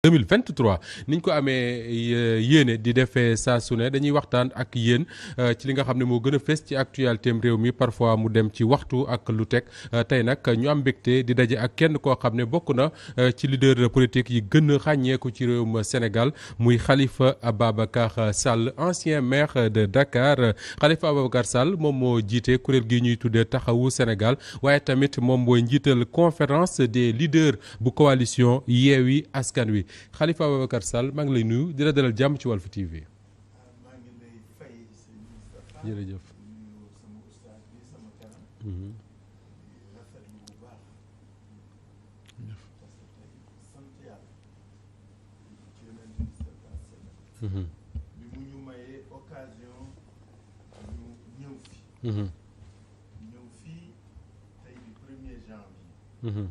2023 niñ ko amee yéene di defee saa su ne dañuy waxtaan ak yéen ci li nga xam ne moo gën a fës ci actualité réew mi parfois mu dem ci waxtu ak lu teg tey nag ñu am mbégte di daje ak kenn koo xam ne bokk na ci leader politique yi gën a ràññeeku ci réewum Sénégal muy Khalifa Ababacar Sall ancien maire de Dakar Khalifa Ababacar Sall moom moo jiite kuréel gi ñuy tuddee taxawu Sénégal waaye tamit moom mooy njiital conférence des leaders bu coalition Yewwi Askan Wi. Khalifa Ababacar Sall maa ngi lay nuyu di la dalal jàmm ci Walf TV. maa ngi lay fay sëñ Moustapha. jërëjëf. nuyu sama ustaas bi sama kanam. rafetlu bu baax. parce que tey sant yàlla. ci yeneen bi bi mu ñu mayee occasion ñu ñëw fi. ñëw fii tey di 1er janvier.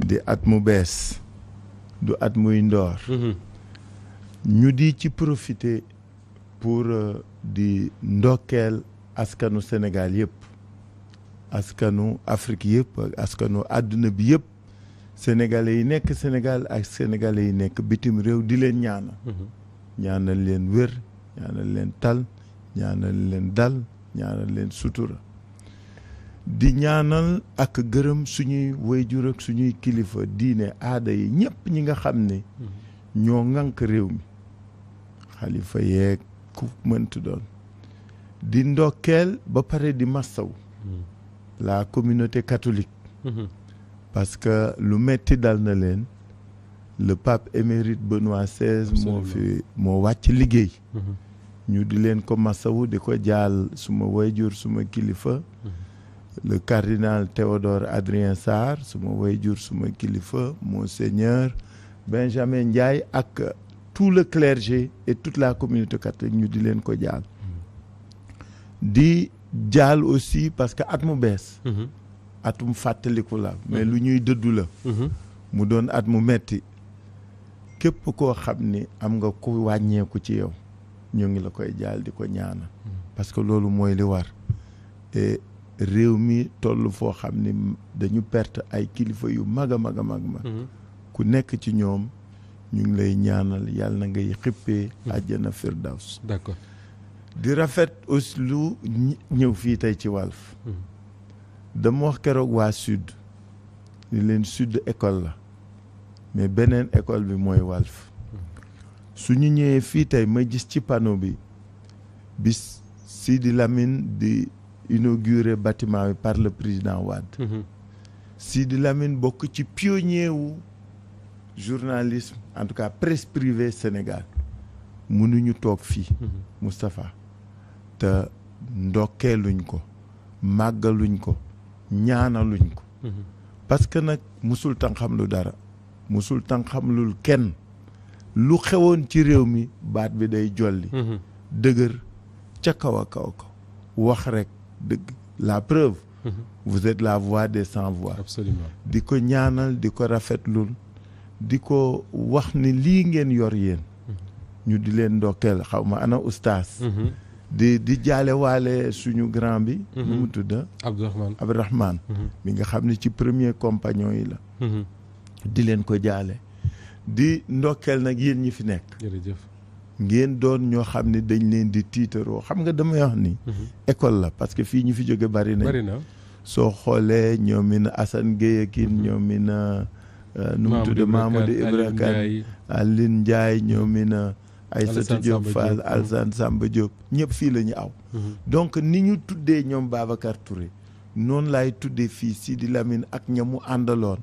di at mu bees. du at muy ndoor ñu di ci profiter pour di ndokkeel askanu Sénégal yëpp askanu Afrique yëpp ak askanu àdduna bi yëpp sénégalais yi nekk Sénégal ak sénégalais yi nekk bitim réew di leen ñaanal ñaanal leen wér ñaanal leen tal ñaanal leen dal ñaanal leen sutura di ñaanal ak gërëm suñuy wayjur ak suñuy kilifa diine aada yi ñëpp ñi nga xam ne ñoo ŋànk réew mi xalifa yeeg ku mënti doon di ndokkeel ba pare di massaw la communauté catholique parce que lu metti dal na leen le pape émérite Benoît XVI moo wàcc liggéey ñu di leen ko massawu di ko jaal suma wayjur suma kilifa le cardinal Théodore Adrien Sarr suma wayjur suma kilifa monseigneur Benjamin Ndiaye ak tout le clergé et toute la communauté catholique ñu di leen ko jaal di jaal aussi parce que at mu bees atum fàttaliku la mais lu ñuy dëddu la mu doon at mu metti képp koo xam ni am nga ku wàññeeku ci yow ñoo ngi la koy jaal di ko ñaana parce que loolu mooy li war et réew mi toll foo xam ni dañu perte ay kilifa yu mag a mag a mag ku nekk ci ñoom ñu ngi lay ñaanal yàlla na ngay xippee àjjana firdaws d'accord di rafet aussi lu ñëw fii tey ci Walf dama wax keroog waa sud li leen sud école la mais beneen école bi mooy Walf su ñu ñëwee fii tey ma gis ci panneau bi bis Sidi Lamine di inauguré bâtiment bi par le président Wade Sidi Lamine bokk ci pionnier wu journalisme en tout cas presse privée Sénégal mënuñu toog fii Moustapha te ndokkeeluñ ko màggaluñ ko ñaanaluñ ko parce que nag musul tan xam lu dara musul tan xam lul kenn lu xewoon ci réew mi baat bi day jolli dëgër ca kaw a kaw kaw wax rek dëgg la preuve vous êtes la voix des sans voix absolument di ko ñaanal di ko rafetlul di ko wax ni lii ngeen yor yéen ñu di leen ndokkeel xaw ma ana oustaz di jaale waale suñu grand bi nu mu tudd Abdourahmane mi nga xam ne ci premier compagnon yi la di leen ko jaale di ndokkeel nag yéen ñi fi nekk jërëjëf ngeen doon ñoo xam ne dañ leen di tiitaroo xam nga damay wax ni école la parce que fii ñu fi jóge bari na soo xoolee ñoomin Assane Gueye kii ñoomin nu mu tudd Mamadou Ibra Kane Aline Ndiaye ñoomin Aïssatou Diop Fall Alassane Samba Diop ñëpp fii la ñu aw donc ni ñu tuddee ñoom Babacar Touré noonu laay tuddee fii Sidi Lamine ak ña mu àndaloon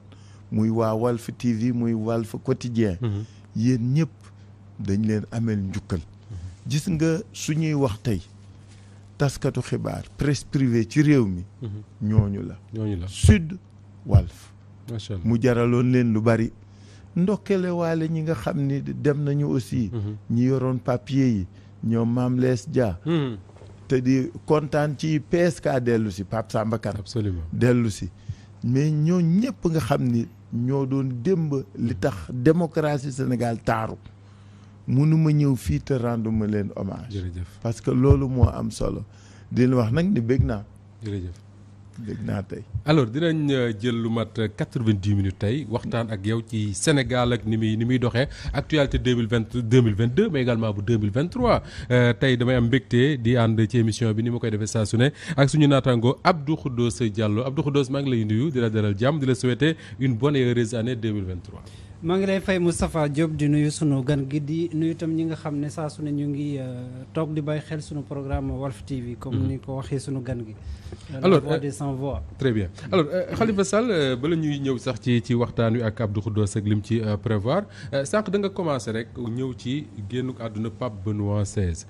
muy waa Walf TV muy Walf Quotidien yéen ñëpp dañ leen ameel njukkal gis nga suñuy wax tey taskatu xibaar presse privée ci réew mi ñooñu la sud Walf macha Allah mu jaraloon leen lu bari ndokkele waale ñi nga xam ni dem nañu aussi ñi yoroon papier yi ñoom Mame Less Dia te di kontaan ci PSK dellu si Pape Samba Kane absolument dellu si mais ñoo ñëpp nga xam ni ñoo doon démb li tax démocratie Sénégal taaru mënuma ñëw fii te rendre ma leen hommage jërëjëf parce que loolu moo am solo di leen wax nag ni bëgg naa jërëjëf dégg naa tey. alors dinañ jël lu mat 90 minutes tey waxtaan ak yow ci Sénégal ak ni muy doxee actualité 2022 mais également bu 2023 tey damay am mbégte di ànd ci émission bi ni ma koy defee saa su ne ak suñu naataango Abdou Khoudoss Diallo Abdou Khoudoss maa ngi lay nuyu di la dalal jàmm di la souhaiter une bonne et heureuse année 2023. maa ngi lay fay Moustapha Diop di nuyu sunu gan gi di nuyu itam ñi nga xam ne saa su ne ñu ngi toog di bàyyi xel sunu programme Walf TV. comme ni ko waxee sunu gan gi. alors la voix des sans voix. très bien alors Khalifa Sall bala ñuy ñëw sax ci waxtaan wi ak Abdou Khoudoss ak lim ci prévoir sànq da nga commencé rek ñëw ci génnu àdduna Pape Benoît XVI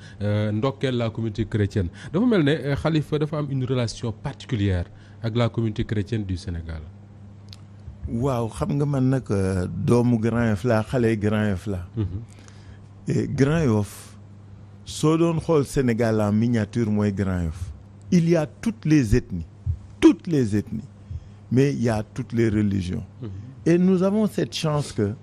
ndokkeel la communauté chrétienne dafa mel ne Khalifa dafa am une relation particulière ak la communauté chrétienne du Sénégal. waaw xam nga man nag doomu Grand Yoff laa xale Grand Yoff laa. Grand Yoff soo doon xool Sénégal en miniature mooy Grand Yoff. Il y a toutes les ethnies, mais il y a toutes les religions. Et nous avons cette chance que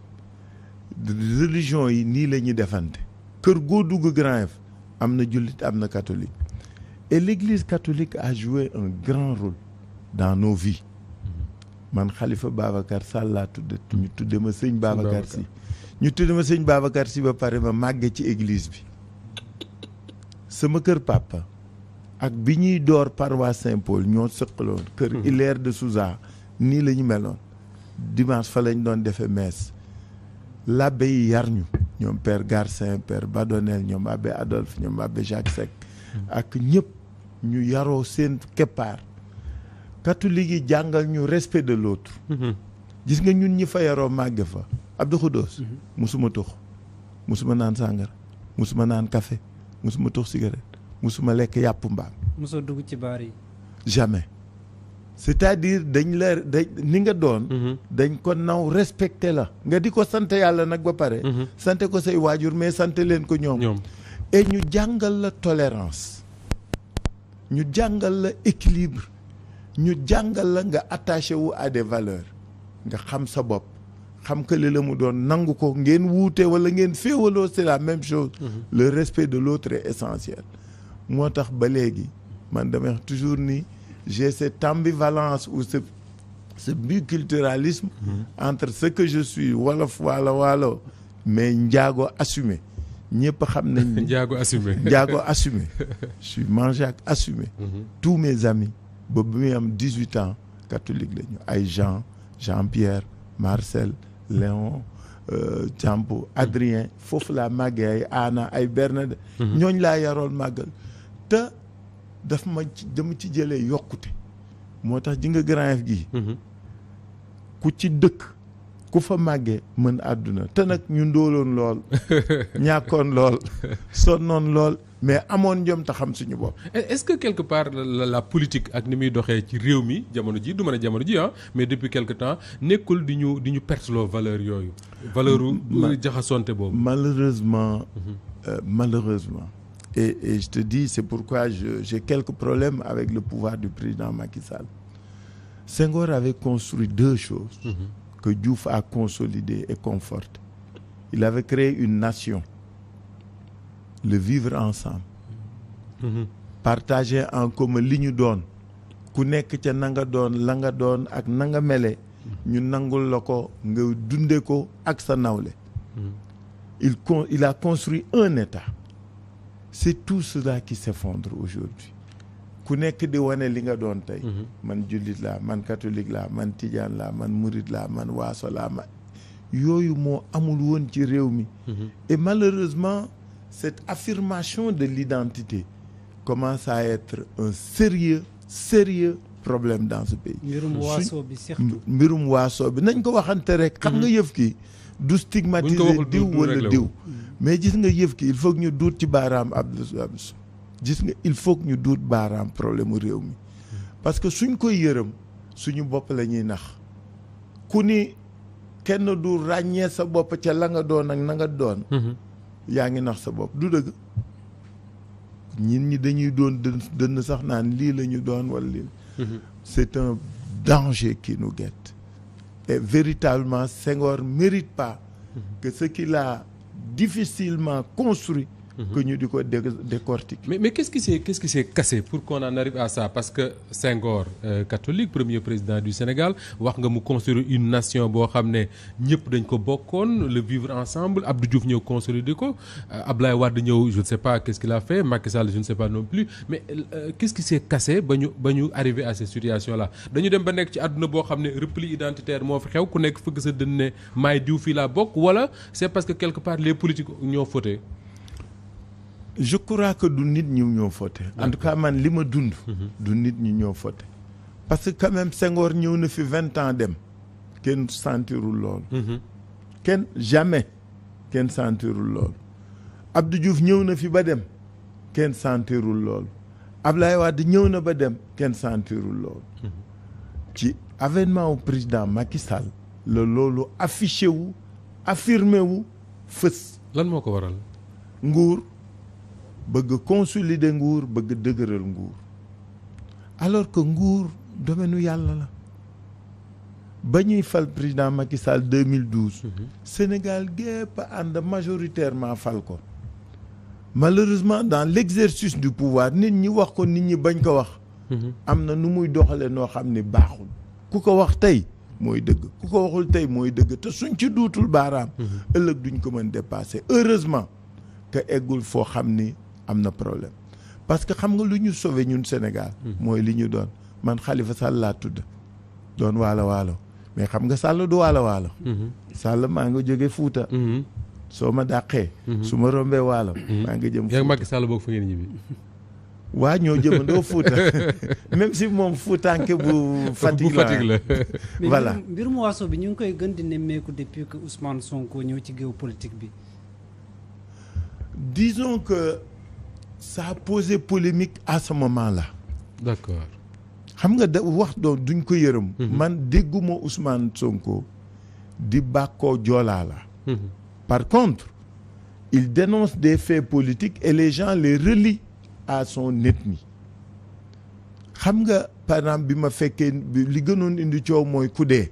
religion yi nii la ñuy defante. kër goo dugg Grand Yoff am na jullit am na catholique. Et l'Église catholique a joué un grand rôle dans nos vies. man Khalifa Babacar Sall laa tudde ñu tudde ma sëñ Babacar Sy ñu tudde ma sëñ Babacar Sy ba pare ma màgge ci église bi sama kër papa ak bi ñuy door paroisse Saint-Paul ñoo sëqaloon kër Hilaire de Souza nii la ñu meloon dimanche fa lañ doon defee messe l'abbé yi yar ñu ñoom père Garcin père Badonel ñoom abbé Adolphe ñoom abbé Jacques Seck ak ñëpp ñu yaroo seen keppaar catholique yi jàngal ñu respect de l'autre gis nga ñun ñi fa yaroo màgge fa Abdou Khoudoss musuma tux musuma naan sàngara musuma naan café musuma tux cigarette musuma lekk yàpp mbaam mosoo dugg ci baar yi jamais c'est-à-dire dañ ni nga doon dañ ko naw respecté la nga di ko sant yàlla nag ba pare sant ko say waajur mais sant leen ko ñoom et ñu jàngal la tolérance ñu jàngal la équilibre ñu jàngal la nga attaché wu à des valeurs nga xam sa bopp xam que li la mu doon nangu ko ngeen wuute wala ngeen féewaloo c'est la même chose le respect de l'autre est essentiel moo tax ba léegi man damay wax toujours ni j'ai cette ambivalence ou ce biculturalisme entre ce que je suis wolof waalo mais njaago assumé ñëpp xam nañ ni njaago assumé je suis manjaak assumé tous mes amis ba bi muy am 18 ans catholique la ñu ay Jean-Pierre Marcel Léon Jambo Adrien foofu laa màggee ay Anna ay Bernadette ñooñ laa yaroon màggal te dama ci jëlee yokkute moo tax ji nga Grand Yoff gi ku ci dëkk ku fa màggee mën àdduna te nag ñu ndóoloon lool ñàkkoon lool sonnoon lool mais amoon njom te xam suñu bopp. est-ce que quelque part la politique ak ni muy doxee ci réew mi jamono ji du ma ne jamono ji mais depuis quelque temps nekkul di ñu perteloo valeur yooyu. valeur jaxasonte boobu. malheureusement. Et je te dis c'est pourquoi j'ai quelques problèmes avec le pouvoir du président Macky Sall. Senghor avait construit deux choses. que Diouf a consolidé et conforté. Il avait créé une nation. Le vivre ensemble. Partager en commun li ñu doon. ku nekk ca na nga doon la nga doon ak na nga mele. ñu nangul la ko nga dunde ko ak sa nawle. Il a construit un État. C'est tout cela qui s'effondre aujourd'hui. ku nekk di wane li nga doon tey. man jullit laa man catholique laa man tijaan laa man murid laa man waaso laa yooyu moo amul woon ci réew mi. et malheureusement cette affirmation de l'identité commence à être un sérieux problème dans ce pays. mbirum waaso bi surtout. mbirum waaso bi nañ ko waxante rek. xam nga yëf ki du stigmatiser diw wala diw. mais gis nga yëf ki il faut que ñu duut ci baaraam gis nga il faut que ñu duut baaraam problème mu réew mi parce que suñ koy yërëm suñu bopp la ñuy nax ku ni kenn du ràññee sa bopp ca la nga doon ak na nga doon. yaa ngi nax sa bopp du dëgg. ñi dañuy doon dënn sax naan lii la ñu doon wala lii. C'est un danger qui nous guette. Et véritablement Senghor mérite pas que ce qu'il a difficilement construit que ñu di ko décortiquer. Mais qu'est-ce qui s'est cassé pour qu'on en arrive à ça? Parce que Senghor catholique premier président du Sénégal wax nga mu construire une nation boo xam ne ñëpp dañ ko bokkoon le vivre ensemble. Abdou Diouf ñëw consolider ko, Ablaye Wade ñëw je ne sais pas qu'est-ce qu'il a fait, Macky Sall je ne sais pas non plus, mais qu'est-ce qui s'est cassé ba ñu arriver à cette situation là? Dañu dem ba nekk ci àdduna boo xam ne repli identitaire moo fi xew, ku nekk fëgg sa dënn ne maay diw fii laa bokk, wala c'est parce que quelque part les politiques ñoo fauté? Je crois que du nit ñi ñoo fauté. En tout cas man li ma dund. du nit ñi ñoo fauté. Parce que quand même Senghor ñëw na fi 20 ans dem kenn sentirul loolu. kenn jamais kenn sentirul loolu. Abdou Diouf ñëw na fi ba dem kenn sentirul loolu. Ablaye Wade ñëw na ba dem kenn sentirul loolu. ci avènement wu président Macky Sall la loolu affiché wu affirmé wu fës. lan moo ko waral? nguur bëgg consolider nguur bëgg dëgëral nguur alors que nguur domaine u yàlla la. ba ñuy fal président Macky Sall 2012. Sénégal gépp ànd majoritairement fal ko. Malheureusement dans l'exercice du pouvoir nit ñi wax ko nit ñi bañ ko wax. am na nu muy doxale noo xam ne baaxul. ku ko wax tey mooy dëgg ku ko waxul tey mooy dëgg te suñ ci duutul baaraam. ëllëg duñ ko mën dépasser heureusement que eggul foo xam ni am na problème parce que xam nga lu ñu sauvé ñun Sénégal. mooy li ñu doon man Khalifa Sall laa tudd doon waalo mais xam nga Sall du waalo. Sall maa nga jóge Fuuta. soo ma dàqee. su ma rombee waalo. maa nga jëm Fuuta. yaa Macky Sall boog fa ngeen ñibbi. waa ñoo jëmandoo Fuuta même si moom Fuutanke bu Fatick la voilà. mais mbirum waaso bi ñu ngi koy gën di nemmeeku depuis que Ousmane Sonko ñëw ci géew politique bi. Disons que ça a posé polémique à ce moment-là. D'accord. xam nga da wax doon duñ ko yërëm. man dégguma Ousmane Sonko di bàkkoo joolaa la. Par contre il dénonce des faits politiques et les gens les relient à son ethnie. xam nga par exemple bi ma fekkee li gënoon indi coow mooy ku dee.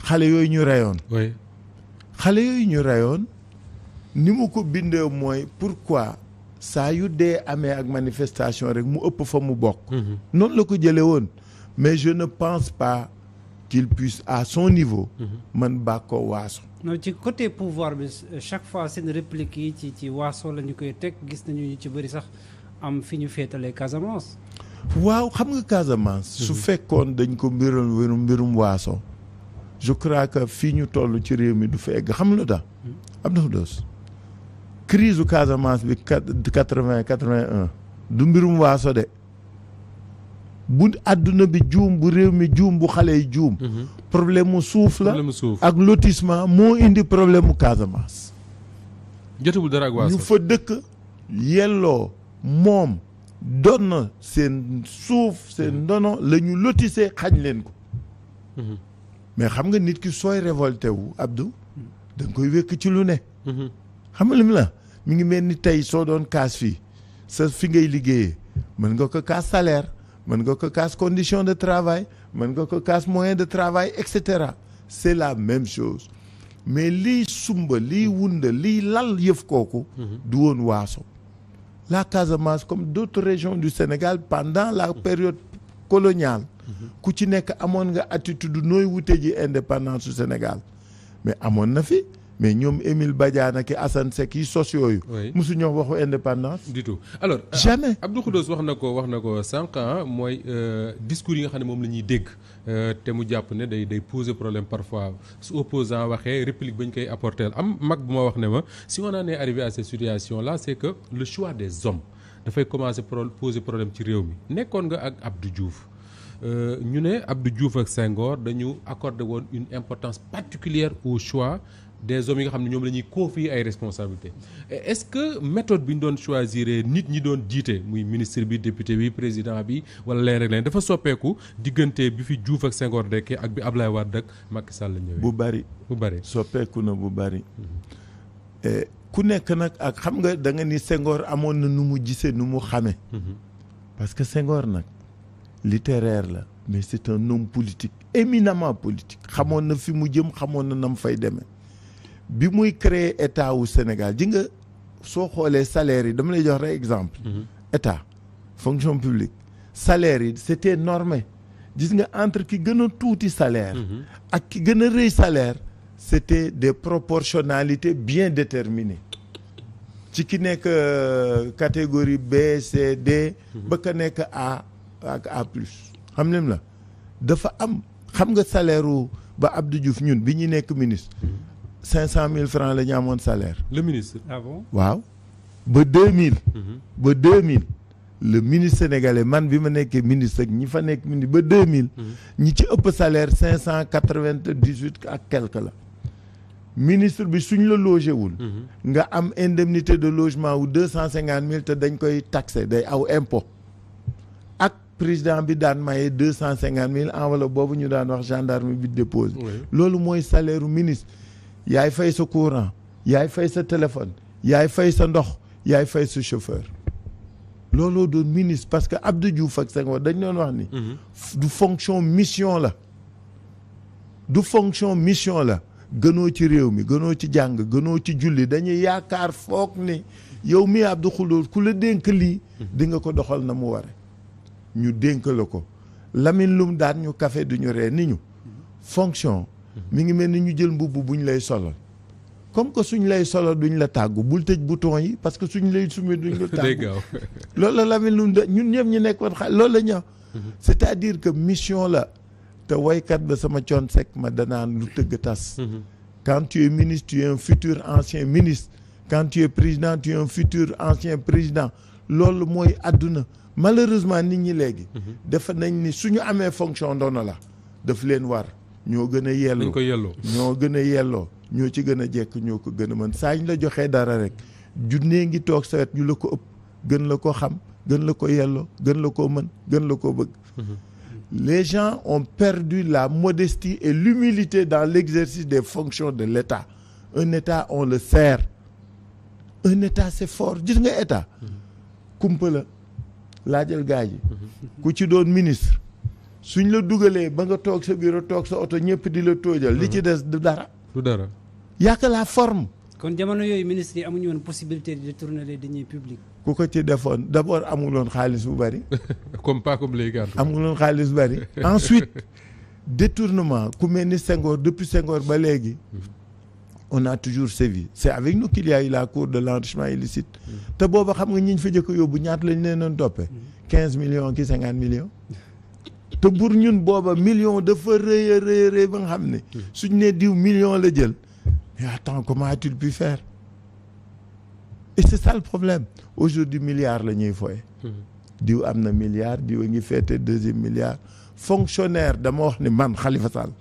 xale yooyu ñu reyoon. oui. xale yooyu ñu reyoon ni mu ko bindee mooy pourquoi saa yu dee amee ak manifestation rek mu ëpp fa mu bokk. noonu la ko jëlee woon mais je ne pense pas qu'il puisse à son niveau. man bàkkoo waaso. non ci côté pouvoir bi chaque fois seen réplique yi ci waaso la ñu koy teg gis nañu ñu ci bëri sax am fi ñu féetalee Casamance. waaw xam nga Casamance. su fekkoon dañ ko mbirum waaso. je crois que fii ñu toll ci réew mi du fa egg xam lu tax. Abdou Khoudoss crise u Casamance bi 80-81 du mbirum waaso de bu àdduna bi juum bu réew mi juum bu xale yi juum. problème mu suuf la ak lotissement moo indi problème mu Casamance. jotewul dara ak waaso ñu fa dëkk yelloo moom doon na seen suuf seen ndono la ñu lotissé xañ leen ko. mais xam nga nit ki sooy révolté wu Abdou da nga koy wékk ci lu ne. xam nga li mu la mi ngi mel ni tey soo doon kaas fii sa fi ngay liggéeyee mën nga ko kaas salaire mën nga ko kaas condition de travail mën nga ko kaas moyen de travail et cetera c'est la même chose mais lii sumba lii wunda lii lal yëf kooku du woon waaso. La Casamance comme d'autres régions du Sénégal pendant la période coloniale ku ci nekk amoon nga attitude nooy wute ji indépendance du Sénégal mais amoon na fi mais ñoom Émile Badiane ak Assane Seck yi sos yooyu. mosu ñoo waxu indépendance. du tout alors jamais. Abdou Khoudoss wax na ko sànq mooy discours yi nga xam ne moom la ñuy dégg te mu jàpp ne day poser problème parfois su opposant waxee réplique ba ñu koy apporter am mag bu ma wax ne ma si on en est arrivé à cette situation là c'est que le choix des hommes dafay commencer poser problème ci réew mi nekkoon nga ak Abdou Diouf. ñu ne Abdou Diouf ak Senghor dañu accordé woon une importance particulière au choix des hommes yi nga xam ne ñoom la ñuy confier ay responsabilités est-ce que méthode bi ñu doon choisir nit ñi doon jiite muy ministre bi député bi président bi wala leen rek leen dafa soppeeku diggante bi fi Diouf ak Senghor dekkee ak bi Ablaye Wade ak Macky Sall la ñëwee. bu bari soppeeku na bu bari. ku nekk nag ak xam nga da nga ni Senghor amoon na nu mu gisee nu mu xamee. parce que Senghor nag. littéraire la mais c'est un homme politique éminemment politique xamoon na fi mu jëm xamoon na nam fay demee bi muy créer état wu Sénégal ji nga soo xoolee salaire yi dama lay jox rek exemple. état fonction publique salaire yi c'était normé gis nga entre ki gën a tuuti salaire. ak ki gën a rëy salaire. c'était des proportionnalités bien déterminées ci ki nekk catégorie B C D. ba ka nekk A ak A plus. xam leen la dafa am xam nga salaire wu ba Abdou Diouf ñun bi ñu nekk ministre. 500 000 francs la ñu amoon salaire. le ministre. Ah bon? waaw ba 2000. ba 2000 le ministre sénégalais man bi ma nekkee ministre ak ñi fa nekk ministre ba 2000. ñi ci ëpp salaire 598 ak quelque la. ministre bi suñ la logé wul. nga am indemnité de logement wu 250 000 te dañ koy taxé day aw impôt. ak président bi daan maye 250 000 enveloppe boobu ñu daan wax gendarme bi déposé. loolu mooy salaire u ministre. yaay fay sa courant yaay fay sa téléphone yaay fay sa ndox yaay fay sa chauffeur looloo doon ministre parce que Abdou Diouf ak Senghor dañ doon wax ni du fonction mission la du fonction mission la gënoo ci réew mi gënoo ci jàng gënoo ci julli dañuy yaakaar foog ni yow mi Abdou Khoudous ku la dénk lii di nga ko doxal na mu ware ñu dénk la ko Lamine Loum daan ñu café duñu ree ni ñu fonction mi ngi mel ni ñu jël mbubb buñ lay solal comme que suñ lay solal duñ la tàggu bul tëj bouton yi parce que suñ lay sumee duñ la tàggu loolu la Lamine Loum ñun ñëpp ñu nekkoon loolu la ñëw c'est-à-dire que mission la te waykat ba sama coon sec ma danaan lu tëgg tas quand tu es ministre tu es un futur ancien ministre quand tu es président tu es un futur ancien président loolu mooy àdduna malheureusement nit ñi léegi dafa nañ ni suñu amee fonction ndono la daf leen war ñoo gën a yelloo ñoo gën a yelloo ñoo ci gën a jekk ñoo ko gën a mën saa ñu la joxee dara rek junnee ngi toog sa wet ñu la ko ëpp gën la ko xam gën la ko yelloo gën la ko mën gën la ko bëgg les gens ont perdu la modestie et l'humilité dans l'exercice des fonctions de l'État. Un État on le sert. Un État c'est fort gis nga État kumpa la laajal gaa yi ku ci doon ministre suñ la dugalee ba nga toog sa bureau toog sa oto ñëpp di la tóojal li ci des du dara yàq la forme. kon jamono yooyu ministre yi amuñu woon possibilité de détourner les deniers publics. ku ko ci defoon d'abord amuloon xaalis bu bari. pas comme léegi. amuloon xaalis bu bari. ensuite détournement ku mel ni Senghor depuis Senghor ba léegi. on a toujours sévi c'est avec nous qu'il y a eu la cour de l'enrichissement illicite. te booba xam nga ñi ñu fa jëkk yóbbu ñaata lañ leen doon toppee. 15 millions ki 50 millions. te pour ñun booba million dafa rëy ba nga xam ne. suñ nee diw million la jël. mais attends comment a-t-il pu faire? et c'est ça le problème aujourd'hui milliard la ñuy foye diw am na milliard diw a ngi féete deuxième milliard fonctionnaire dama wax ni man Khalifa Sall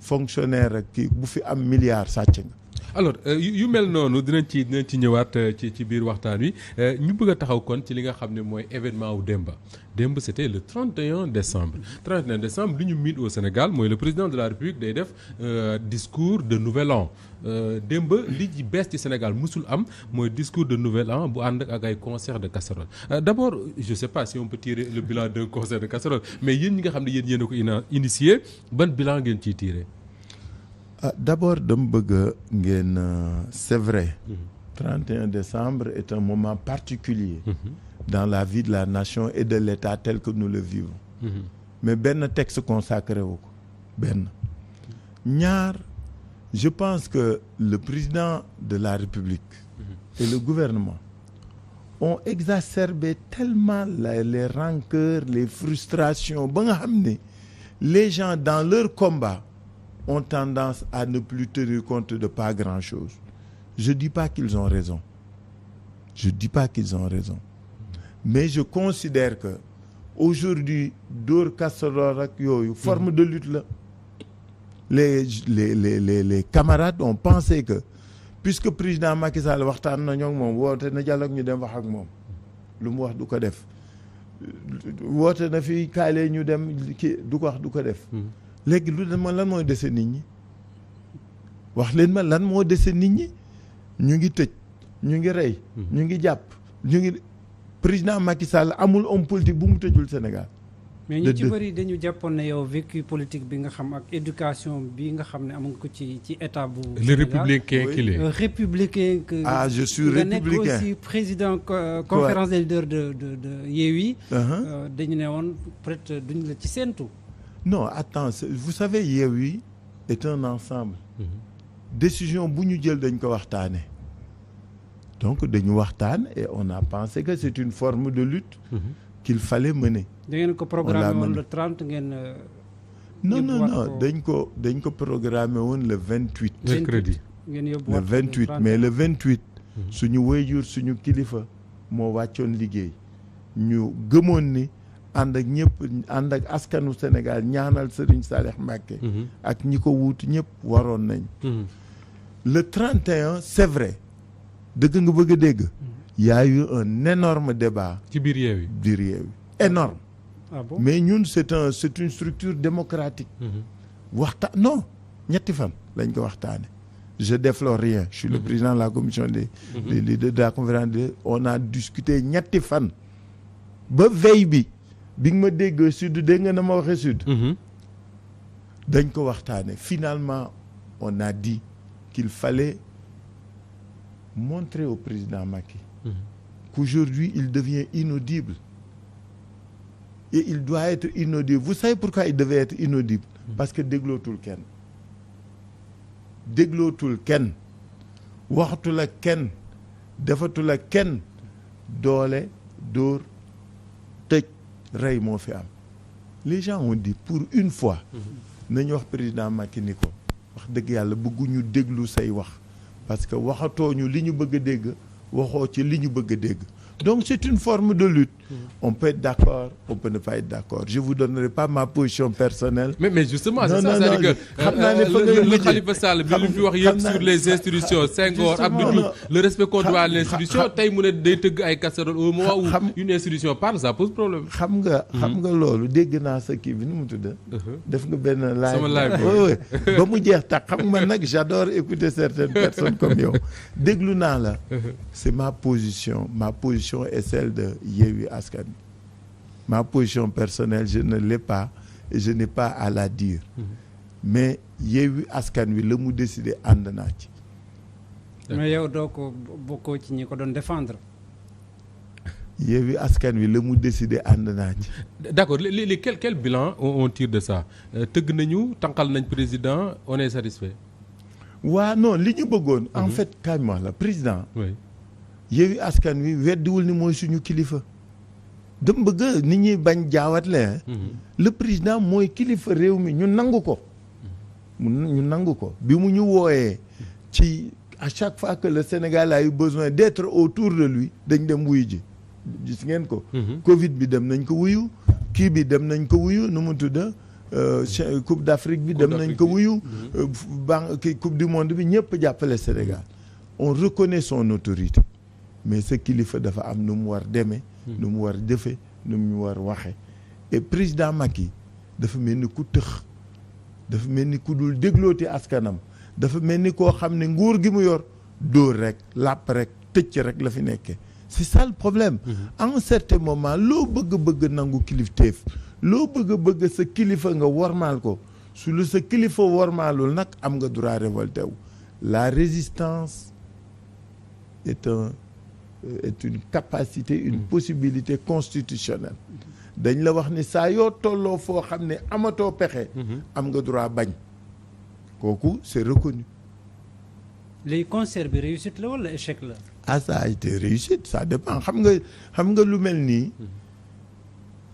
fonctionnaire ak kii bu fi am milliard sàcc nga. alors yu mel noonu dinañ ci ñëwaat ci biir waxtaan wi ñu bëgg a taxaw kon ci li nga xam ne mooy événement wu démb c'était le 31 décembre 31 décembre li ñu miin au Sénégal mooy le président de la République day def discours de nouvel an démb li ci bees ci Sénégal musul am mooy discours de nouvel an bu ànd ak ay concert de casserole d'abord je sais pas si on peut tirer le bilan d'un concert de casserole mais yéen ñi nga xam ne yéen a ko initié ban bilan ngeen ciy tirer. D'abord dama bëgg ngeen c'est vrai 31 décembre est un moment particulier dans la vie de la nation et de l'État tel que nous le vivons mais benn texte consacré wu ko benn ñaar je pense que le président de la République et le gouvernement ont exacerbé tellement les rancœurs les frustrations ba nga xam ne les gens dans leur combat ont tendance à ne plus tenir compte de pas grand-chose. Je dis pas qu'ils ont raison. Mais je considère que aujourd'hui dóor casserole ak yooyu forme de lutte la. Les camarades ont pensé que puisque président Macky Sall waxtaan na ñoo moom woote na dialogue ñu dem wax ak moom lu mu wax du ko def woote na fi kaale ñu dem kii du ko wax du ko def. léegi lu ma lan mooy dese nit ñi wax leen ma lan moo dese nit ñi ñu ngi tëj ñu ngi rey ñu ngi jàpp ñu ngi président Macky Sall amul homme politique bu mu tëjul Sénégal mais ñu ci bëri dañu jàppoon ne yow vécu politique bi nga xam ak éducation bi nga xam ne am nga ko ci état bu le républicain qu'il est républicain que je suis républicain nga nekk aussi président conférence des leaders de Yewwi dañu ne woon peut-être duñ la ci séentu. non attends vous savez Yewwi est un ensemble décision bu ñu jël dañ ko waxtaane donc dañu waxtaan et on a pensé que c'est une forme de lutte qu'il fallait mener. da ngeen ko programmé woon le 30 ngeen. non dañ ko programmé woon le 28. mercredi ngeen yóbbu le 28 mais le 28. suñu waajur suñu kilifa moo wàccoon liggéey ñu gëmoon ni ànd ak ñëpp ànd ak askanu Sénégal ñaanal Serigne Salih Mbacké. ak ñi ko wuutu ñëpp waroon nañ. le 31 c'est vrai dëgg nga bëgg a dégg. y a eu un énorme débat. ci biir Yewwi énorme. Ah bon? Mais ñun c'est une structure démocratique. waxtaan non ñetti fan lañ ko waxtaane je déflore rien je suis le président de la commission des leaders de la conférence on a discuté ñetti fan ba veille bi nga ma dégg sud dégg nga na ma waxee sud dañ ko waxtaane finalement on a dit qu'il fallait montrer au président Macky qu'aujourd'hui il devient inaudible et il doit être inaudible vous savez pourquoi il devait être inaudible parce que déglootul kenn waxatul ak kenn defatul ak kenn doole dóor tëj rey moo fi am les gens ont dit pour une fois nañu wax président Macky ni ko wax dëgg yàlla bëgguñu déglu say wax parce que waxatooñu li ñu bëgg a dégg waxoo ci li ñu bëgg a dégg donc c'est une forme de lutte on peut être d'accord on peut ne pas être d'accord je vous donnerai pas ma position personnelle mais justement c'est ça c'est-à-dire que le Khalifa Sall bi lu fi wax yëpp sur les institutions Senghor Abdou Diouf le respect qu'on doit à l'institution tey mu ne day tëgg ay casserole au moment où une institution parle ça pose problème xam nga loolu dégg naa sa kii bi nu mu tudd def nga benn live ba mu jeex tax xam nga nag j'adore écouter certaines personnes comme yow déglu naa la c'est ma position est celle de Yewwi Askan Wi ma position personnelle je ne l'ai pas et je n'ai pas à la dire mais Yewwi Askan Wi la mu décidé ànd naa ci mais yow doo ko bokkoo ci ñi ko doon défendre Yewwi Askan Wi la mu décidé ànd naa ci d'accord léegi quel bilan on tire de ça tëgg nañu tànqal nañ président on est satisfait waa non li ñu bëggoon en fait carrément la président oui Yewwi Askan Wi weddiwul ni mooy suñu kilifa dama bëgg nit ñi bañ jaawatle le président mooy kilifa réew mi ñu nangu ko ñu nangu ko bi mu ñu wooyee ci à chaque fois que le Sénégal a eu besoin d'être autour de lui dañ dem wuyu ji gis ngeen ko Covid bi dem nañ ko wuyu kii bi dem nañ ko wuyu nu mu tudda Coupe d'Afrique bi dem nañ ko wuyu Coupe du monde bi ñëpp jàppale Sénégal on reconnaît son autorité mais sa kilifa dafa am nu mu war demee nu mu war jëfe nu mu war waxe et président Macky dafa mel ni ku tëx dafa mel ni ku dul déglooti askanam dafa mel ni koo xam ne nguur gi mu yor dóor rek làpp rek tëcc rek la fi nekkee c'est ça le problème à un certain moment loo bëgg nangu kilifteef loo bëgg sa kilifa nga wormaal ko su lu sa kilifa wormaalul nag am nga droit révolté wu la résistance est une capacité une possibilité constitutionnelle dañ la wax ni saa yoo tolloo foo xam ne amatoo pexe am nga droit bañ kooku c'est reconnu les concerts bi réussite la wala échec la ça a été réussite ça dépend xam nga lu mel nii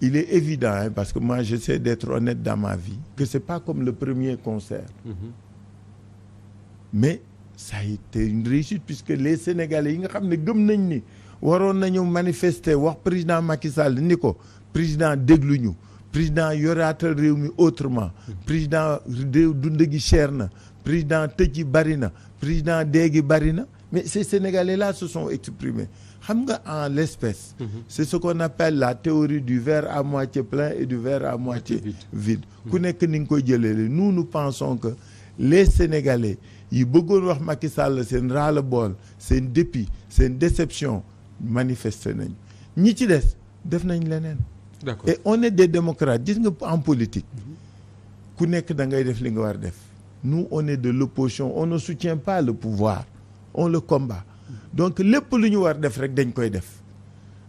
il est évident parce que moi j'essaie d'être honnête dans ma vie que c'est pas comme le premier concert mais ça a été une réussite puisque les Sénégalais yi nga xam ne gëm nañ ni waroon nañu manifester wax président Macky Sall ni ko président dégluñu président yoraatal réew mi autrement président réew dund gi cher na président tëj yi bari na président dee gi bari na mais ces Sénégalais là se sont exprimés xam nga en l'espèce c'est ce qu'on appelle la théorie du verre à moitié plein et du verre à moitié vide ku nekk ni nga koy jëlee nous pensons que les Sénégalais yi bëggoon wax Macky Sall seen ras-le-bol seen dépit seen déception manifester nañ ñi ci des def nañ leneen D'accord. et on est des démocrates gis nga en politique ku nekk da ngay def li nga war def nous on est de l'opposition on ne soutient pas le pouvoir on le combat donc lépp lu ñu war def rek dañ koy def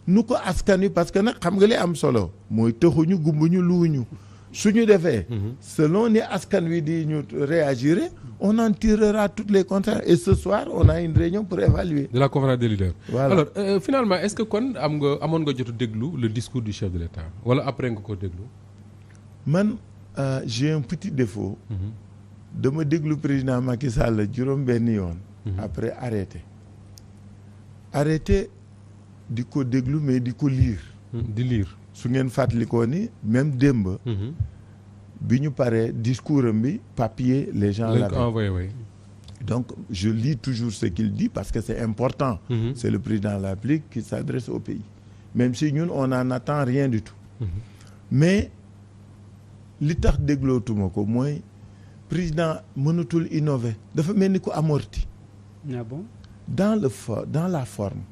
nu ko askan wi parce que nag xam nga li am solo mooy tëxuñu gumbuñu luuñu suñu defee selon ni askan wi di ñu réagir on en tirera toutes les contraintes et ce soir on a une réunion pour évaluer. De la conférence des leaders. Voilà. Alors finalement est-ce que kon amoon nga jot a déglu le discours du chef de l'État wala après nga ko déglu. man j'ai un petit défaut. dama déglu président Macky Sall juróom-benni yoon. après arrêté di ko déglu mais di ko lire. di lire. su ngeen fàttalikoo ni même démb. bi ñu paree discours am bi papier les gens l'avaient envoyé, oui. donc je lis toujours ce qu'il dit parce que c'est important. C'est le président de la République qui s'adresse au pays même si ñun on n'en attend rien du tout. mais li tax déglootuma ko mooy président mënatul innover dafa mel ni ku amorti. Ah bon? dans la forme.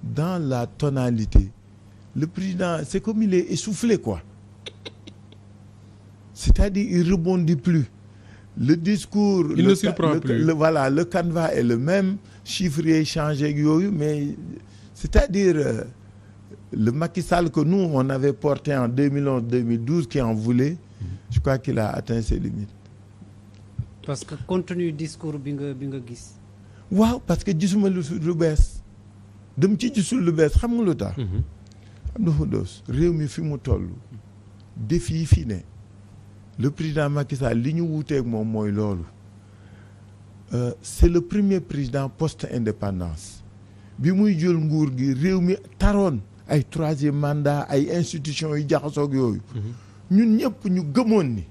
dans la tonalité le président c'est comme il est essoufflé quoi. c'est-à-dire il rebondit plus le discours il ne surprend plus le canevas est le même chiffres yi changé ak yooyu mais c'est-à-dire le Macky Sall que nous on avait porté en 2011-2012 qui en voulait je crois qu'il a atteint ses limites. parce que contenu discours bi nga gis. waaw parce que gisuma lu bees dem ci gisul lu bees xam nga lu tax. am na fa doos réew mi fi mu toll défi yi fi ne. le président Macky Sall li ñu wuuteeg moom mooy loolu c'est le premier président post-indépendance bi muy jël nguur gi réew mi taroon ay troisième mandat ay institutions yu jaxasoog yooyu ñun ñëpp ñu gëmoon ni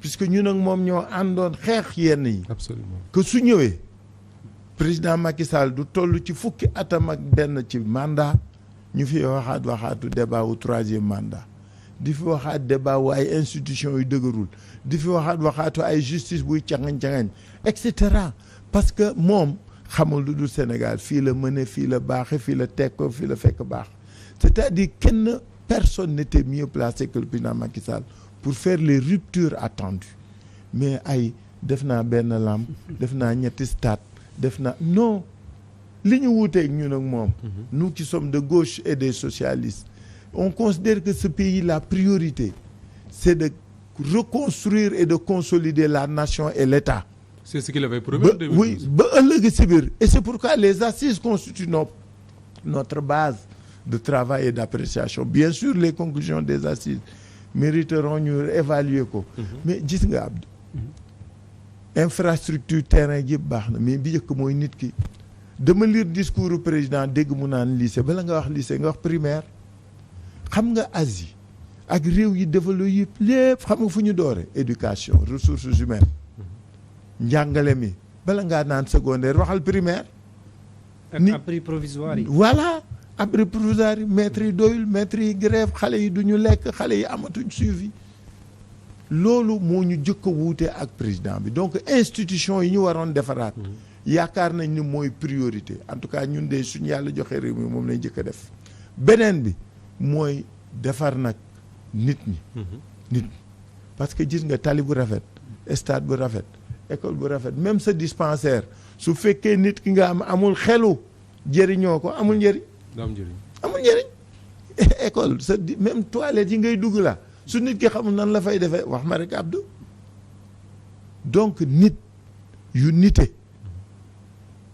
puisque ñun ak moom ñoo àndoon xeex yenn yi. Absolument. que su ñëwee président Macky Sall du toll ci fukki atam ak benn ci mandat ñu fi waxaatu débat wu troisième mandat di fi waxaat débat wu ay institutions yu dëgërul di fi waxaatu ay justice buy cangañ-cangañ et cetera parce que moom xamul lu dul Sénégal fii la mëne fii la baaxe fii la teg ko fii la fekk baax c'est-à-dire personne n'était mieux placé que le président Macky Sall pour faire les ruptures attendues mais ay def naa benn lampe def naa ñetti stade def naa non li ñu wuuteeg ñun ak moom nous qui sommes de gauche et des socialistes on considère que ce pays la priorité c'est de reconstruire et de consolider la nation et l'État. C'est ce qu'il avait promis en 2012. Oui ba ëllëg si biir et c'est pourquoi les assises constituent notre base de travail et d'appréciation bien sûr les conclusions des assises mériteront ñu évaluer ko mais gis nga Abdou infrastructure terrain yëpp baax na mais bi njëkk mooy nit ki dama lire discours du président dégg mu naan lycée bala nga wax lycée nga wax primaire xam nga Asie ak réew yi développé yëpp lépp xam nga fu ñu doore éducation ressources humaines njàngale mi bala ngaa naan secondaire waxal primaire ak abri provisoire yi. voilà abri provisoire yi maîtres yi doyul maîtres yi grève xale yi du ñu lekk xale yi amatuñ suivi loolu moo ñu jëkk a wuute ak président bi donc institution yi ñu waroon defaraat yaakaar nañ ni mooy priorité en tout cas ñun de suñu yàlla joxe réew mi moom lañ jëkk a def beneen bi mooy defar nag nit ñi parce que gis nga tali bu rafet stade bu rafet école bu rafet même sa dispensaire su fekkee nit ki nga am amul xelu jëriñoo ko amul njëriñ amul njëriñ école sa même toilette yi ngay dugg la su nit ki xamul nan la fay defee wax ma rek Abdou donc nit yu nite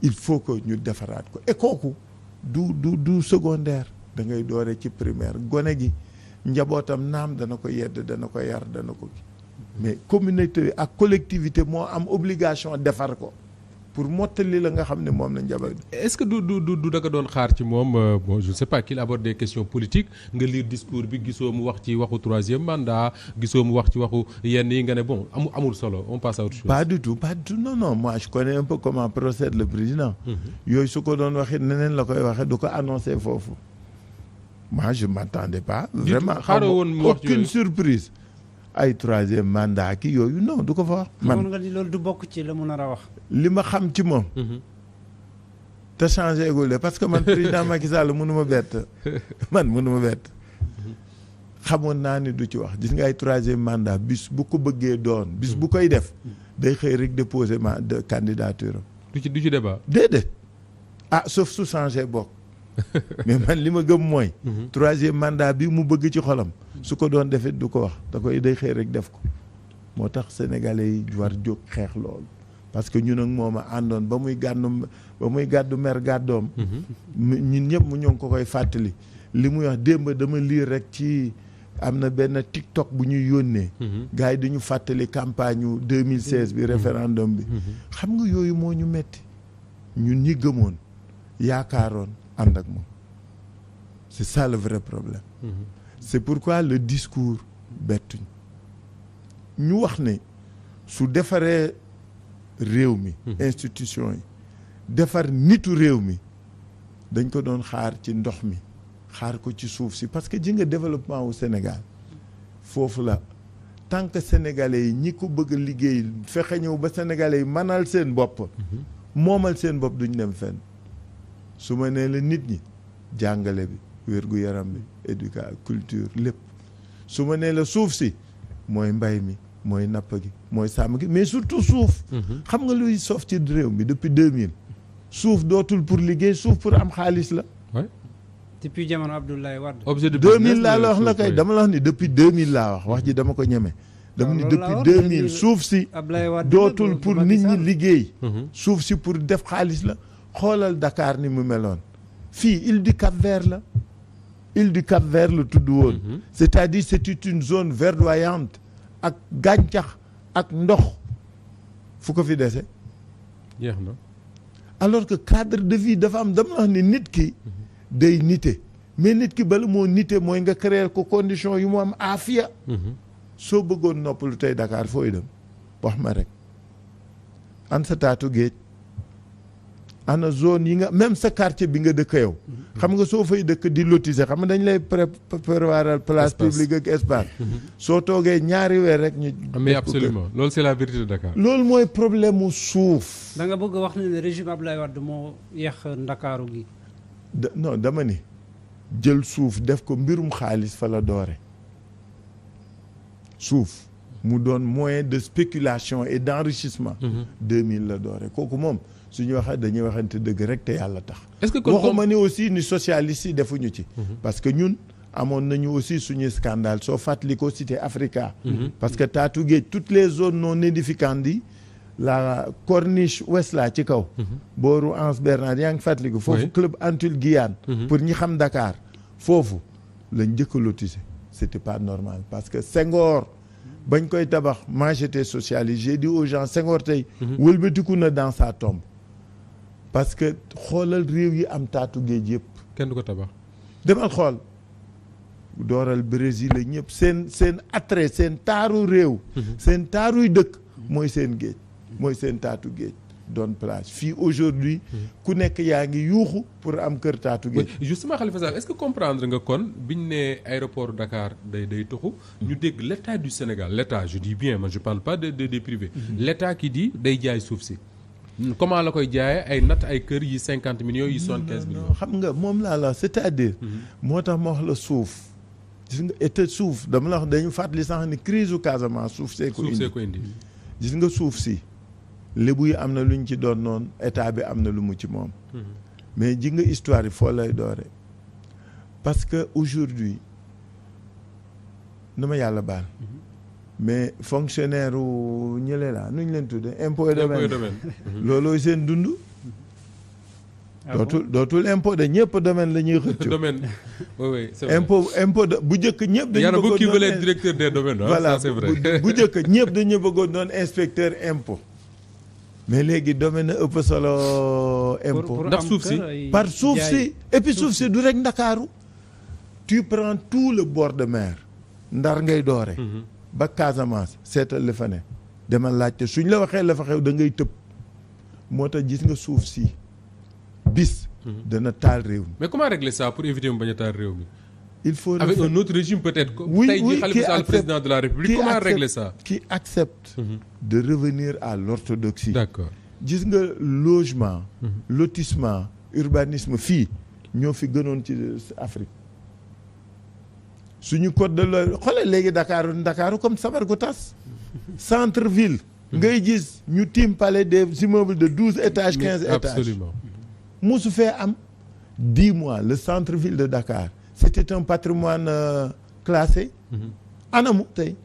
il faut que ñu defaraat ko et kooku du secondaire da ngay doore ci primaire gone gi njabootam naam dana ko yedd dana ko yar dana ko mais communauté ak collectivité moo am obligation defar ko pour mottali la nga xam ne moom la njaboot. est-ce que du da nga doon xaar ci moom bon je ne sais pas qu'il aborde des questions politiques nga lire discours bi gisoo mu wax ci waxu troisième mandat gisoo mu wax ci waxu yenn yi nga ne bon amul solo on passe à autre chose. pas du tout non moi je connais un peu comment procède le président. yooyu su ko doon waxee neneen la koy waxee du ko annoncer foofu. moi je m'attendais pas. vraiment aucune surprise. ay troisième mandat ki yooyu non du ko fa wax. man nga ni loolu du bokk ci la mu nar a wax. li ma xam ci moom. te changé gul parce que man président Macky Sall mënu ma bett. xamoon naa ni du ci wax gis nga ay troisième mandat bis bu ko bëggee doon bis bu koy def day xëy rek déposer de candidature du ci débat. déedéet sauf su changé bokk mais man li ma gëm mooy troisième mandat bi mu bëgg ci xolam su ko doon defit du ko wax day xëy rek def ko moo tax sénégalais yi war jóg xeex loolu parce que ñun ak moom a àndoon ba muy gàddu mer gàddoom ñun ñëpp mu ñoo ko koy fàttali li muy wax démb dama lire rek ci am na benn TikTok bu ñuy yónnee gars yi dañu fàttali campagne 2016 bi référendum bi xam nga yooyu moo ñu metti ñun ñi gëmoon yaakaaroon ànd ak moom c'est ça le vrai problème c'est pourquoi le discours bettuñ ñu wax ne su defaree réew mi institution yi defar nitu réew mi dañ ko doon xaar ci ndox mi xaar ko ci suuf si parce que ji nga développement wu Sénégal foofu la tant que sénégalais yi ñi ko bëgg a liggéey fexe ñëw ba sénégalais yi manal seen bopp moomal seen bopp duñ dem fenn su ma nee la nit ñi jàngale bi wér-gu-yaram bi éducation culture lépp su ma nee la suuf si mooy mbay mi mooy napp gi mooy sàmm gi mais surtout suuf xam nga luy soof ci réew mi depuis 2000 suuf dootul pour liggéey suuf pour am xaalis la depuis jamono Abdoulaye Wade. objet de 2000 laa la wax la kay dama la wax ni depuis 2000 laa wax ji dama ko ñeme. dama ni depuis 2000 suuf si dootul pour nit ñi liggéey. suuf si pour def xaalis la xoolal Dakar ni mu meloon. fii île du Cap-Vert la île du Cap-Vert la tudd woon. c'est-à-dire c'était une zone verdoyante ak gàncax ak ndox fu ko fi dese. jeex na. alors que cadre de vie dafa am dama la wax ni nit ki. day nite mais nit ki bala moo nite mooy nga créer ko condition yu mu am aafiya soo bëggoon noppalu tey Dakar fooy dem wax ma rek an sa taatu géej ana zone yi nga même sa quartier bi nga dëkk yow xam nga soo fay dëkk di lotiser xam nga dañ lay préparer place publique ak espace soo toogee ñaari weer rek ñu mais absolument loolu c'est la vérité de Dakar loolu mooy problème mu suuf da nga bëgg wax ne régime Abdoulaye Wade moo yàq Ndakaaru gi non dama ni jël suuf def ko mbirum xaalis fa la doore suuf mu doon moyen de spéculation et d'enrichissement 2000 la doore kooku moom suñu waxee dañuy waxante dëgg rek te yàlla tax est-ce que waxuma ni aussi ni socialistes yi defuñu ci parce que ñun amoon nañu aussi suñuy scandale soo fàttali ko Cité Africa parce que taatu géej toutes les zones non édificantes yi la corniche ouest la ci kaw booru Anse Bernard yaa ngi fàttaliku foofu club Antilles Guyane pour ñi xam Dakar foofu lañ njëkk a lotissé c'était pas normal parce que Senghor bañ koy tabax moi j'étais socialiste j'ai dit aux gens Senghor tey wëlbatiku na dans sa tombe parce que xoolal réew yi am taatu géej yëpp kenn du ko tabax demal xool dooral Brésil la ñëpp seen attrait seen taaru réew seen taaruy dëkk mooy seen géej mooy seen taatu géej doon plage fii aujourd'hui ku nekk yaa ngi yuuxu pour am kër taatu géej justement Khalifa Sall est-ce que comprendre nga kon biñ ne aéroport Dakar day tuxu ñu dégg l'état du Sénégal l'état je dis bien man je parle pas des privés l'état qui dit day jaay suuf si comment la koy jaayee ay natt ay kër yi 50 millions yi 75 millions xam nga moom laa la c'est-à-dire moo tax ma wax la suuf gis nga été suuf dama la wax dañu fàttali sax ni crise u Casamance suuf see ko indi gis nga suuf si lébu yi am na lu ñu ci doon noonu état bi am na lu mu ci moom mais ji nga histoire yi foo lay doore parce que aujourd'hui na ma yàlla baal mais fonctionnaire u ñële la nu ñu leen tudde impôt et domaine loolooy seen dund dootul impôt de ñëpp domaine la ñuy xëccu domaine oui c'est vrai impôt de bu njëkk ñëpp dañu bëggoon qui veut être directeur des domaines voilà c'est vrai bu njëkk ñëpp dañu bëggoon doon inspecteur impôt mais léegi domaine na ëpp solo impôt ndax suuf si par suuf si et puis suuf si du rek Ndakaaru tu prends tout le bord de mer Ndar ngay doore ba Casamance seetal la fa ne demal laajte suñ la waxee la fa xew da ngay tëb moo tax gis nga suuf si bis dana taal réew mi mais comment régler ça pour éviter mu bañ a taal réew mi il faut avec un autre régime peut-être tey jii Khalifa Sall président de la République comment régler ça qui accepte de revenir à l'orthodoxie d'accord gis nga logement lotissement urbanisme fii ñoo fi gënoon ci Afrique suñu code de l'eau xoolal léegi Dakar comme sabar gu tas centre ville ngay gis ñu timpale des immeubles de 12 étages 15 étages absolument musu fee am. 10 mois le centre ville de Dakar c'était un patrimoine classé anamu tey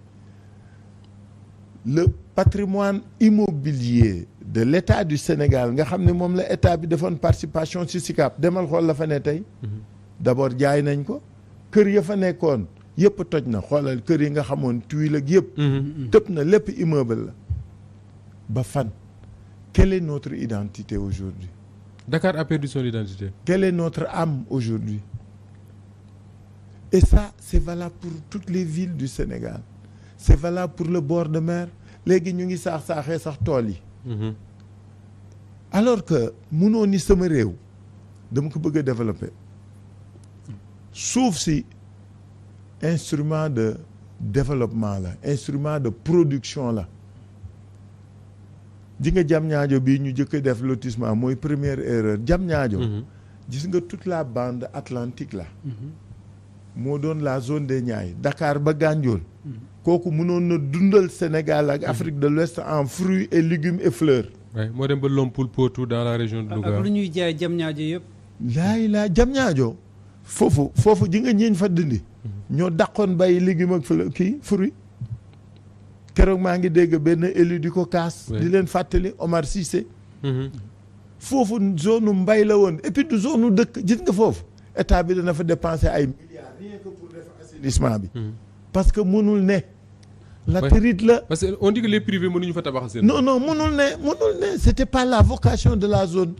le patrimoine immobilier de l'État du Sénégal nga xam ne moom la état bi defoon participation ci SICAP demal xool la fa ne tey d'abord jaay nañ ko kër ya fa nekkoon yëpp toj na xoolal kër yi nga xamoon tuile ak yëpp tëb na lépp immeuble la ba fan quelle est notre identité aujourd'hui? Dakar a perdu son identité. Quelle est notre âme aujourd'hui? Et ça c'est valable pour toutes les villes du Sénégal, c'est valable pour le bord de mer. Léegi ñu ngi saaxee sax tool yi alors que mënoo ni sama réew dama ko bëgg a développer suuf si instrument de développement la, instrument de production la. di nga Diamniadio bii ñu jëkk def lotissement mooy première erreur. Diamniadio gis nga toute la bande atlantique la moo doon la zone des Niayes Dakar ba Gandiol kooku mënoon na dundal Sénégal ak Afrique de l'Ouest en fruits et légumes et fleurs. oui moo dem ba Lompoul Potou dans la région de Louga. ak lu ñuy jaay Diamniadio yëpp. laa Diamniadio foofu ji nga ñiiñ fa dindi ñoo dàqoon bay légumes ak fleurs kii fruits. keroog maa ngi dégg benn élu di ko kaas. di leen fàttali Omar Cissé. foofu zone mbay la woon et puis du zone dëkk gis nga foofu état bi dana fa dépenser ay milliards rien que pour def assainissement bi. parce que mënul ne. latérite la. parce que on dit que les privés mënuñu fa tabax seen. non mënul ne c'était pas la vocation de la zone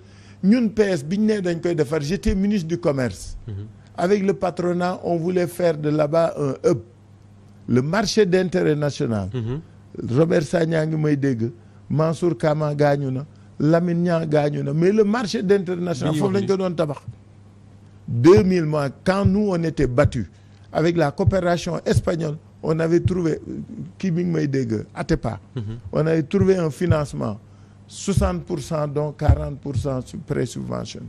ñun PS biñ ne dañ koy defar j'étais ministre du commerce. avec le patronat on voulait faire de là-bas un hub. le marché d'intérêt national. Robert Sagna ngi may dégg Mansour Kama gaañu na Lamine Niang gaañu na mais le marché d'intérêt national foofu lañ ko doon tabax. 2000 mois quand nous on était battus avec la coopération espagnole on avait trouvé kii mi ngi may dégg Atepa. on avait trouvé un financement 60% dont 40% pré-subvention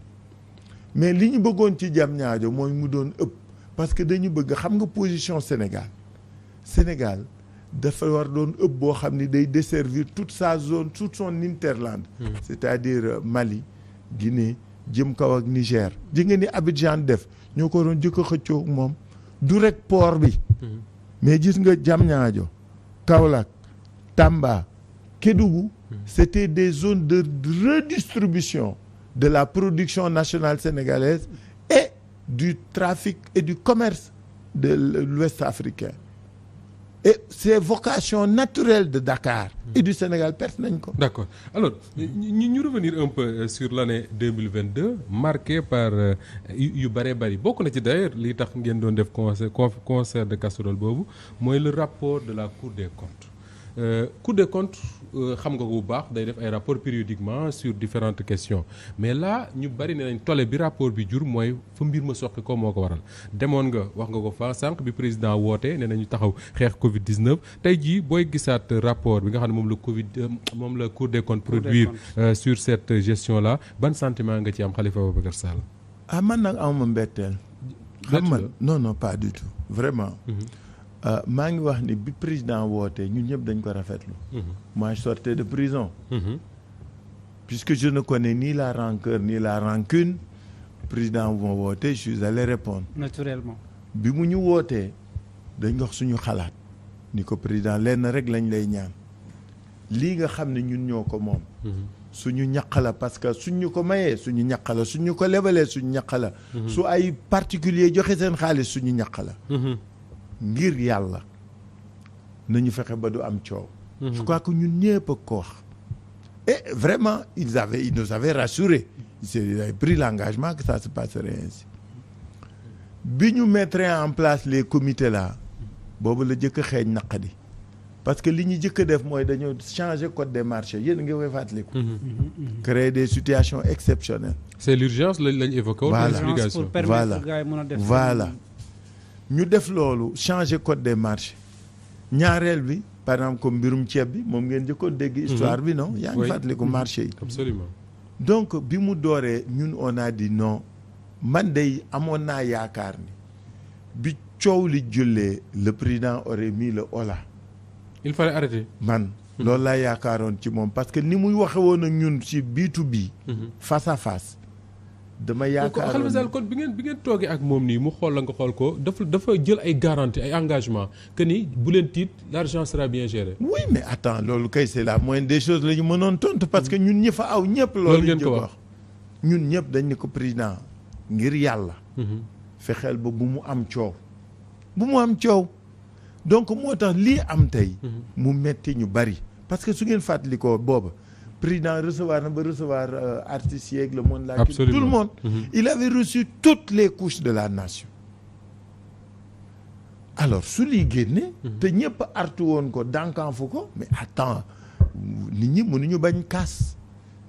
mais li ñu bëggoon ci Diamniadio mooy mu doon ëpp parce que dañu bëgg xam nga position Sénégal dafa war doon ëpp boo xam ni day desservir toute sa zone toute son hinterland. c'est-à-dire Mali Guinée jëm kaw ak Niger. ji nga ni Abidjan def ñoo ko doon jëkk a xëccoo moom du rek port bi. mais gis nga Diamniadio Kaolack Tamba Kédougou. c'était des zones de redistribution de la production nationale sénégalaise et du trafic et du commerce de l'Ouest africain. et ces vocations naturelles de Dakar et du Sénégal perte nañ ko. d'accord alors ñu revenir un peu sur l'année 2022 marquée par yu bëree bëri bokk na ci d'ailleurs li tax ngeen doon def concert de casserole boobu mooy le rapport de la Cour des comptes. Cour des comptes xam nga ko bu baax day def ay rapports périodiquement sur différentes questions mais là ñu bari ne nañ tole bi rapport bi jur mooy fa mbir ma soqi ko moo ko waral demoon nga wax nga ko fa sànq bi président woote ne nañu taxaw xeex Covid 19 tey jii booy gisaat rapport bi nga xam ne moom la Cour des comptes produire sur cette gestion là ban sentiment nga ci am Khalifa Ababacar Sall. man nag amuma mbetteel. xam nga non pas du tout vraiment. maa ngi wax ni bi président wootee ñun ñëpp dañ ko rafetlu. moi je sortais de prison. puisque je ne connais ni la rancœur ni la rancune président bu ma wootee je suis allé répondre. naturellement. bi mu ñu wootee dañ wax suñu xalaat ni ko président lenn rek lañ lay ñaan lii nga xam ne ñun ñoo ko moom. suñu ñaq la parce que suñ ñu ko mayee suñu ñaq la suñ ñu ko lebalee suñu ñaq la. su ay particulier joxe seen xaalis suñu ñaq la. ngir yàlla nañu fexe ba du am coow. je crois que ñun ñëpp a ko wax. et vraiment ils nous avaient rassurés ils avaient pris l'engagement que ça se passerait ainsi. bi ñu mettre en place les comités là boobu la jëkk a xeeñ naqadi parce que li ñu jëkk a def mooy dañoo changer code des marchés yéen a ngi koy fàttaliku. créer des situations exceptionnelles. c'est l'urgence lañ évoqué. voilà ñu def loolu changer code des marchés ñaareel bi par exemple comme mbirum ceeb bi moom ngeen jëkkoon dégg histoire bi non yaa ngi fàttaliku marché yi. absolument. donc bi mu dooree ñun on a dit non man day amoon naa yaakaar ni bi coow li jullee le président aurait mis le holà. il fallait arrêter. man loolu laa yaakaaroon ci moom parce que ni muy waxe woon ak ñun ci B2B. face à face. dama yaakaaroon Khalifa Sall kon bi ngeen toogee ak moom nii mu xool la nga xool ko dafa jël ay garantie ay engagement que ni bu leen tiit l'argent sera bien géré. oui mais attends loolu kay c'est la moindre des choses la ñu mënoon tontu parce que ñun ñi fa aw ñëpp. loolu ngeen ko wax ñun ñëpp dañ ne ko président ngir yàlla. fexeel ba bu mu am coow. bu mu am coow donc moo tax lii am tey. mu metti ñu bari parce que su ngeen fàttalikoo booba. président recevoir na ba recevoir artistes yeeg le monde la culture tout le monde il avait reçu toutes les couches de la nation alors su lii génne te ñëpp artu woon ko dànkanfu ko mais attends nit ñi mënuñu bañ kaas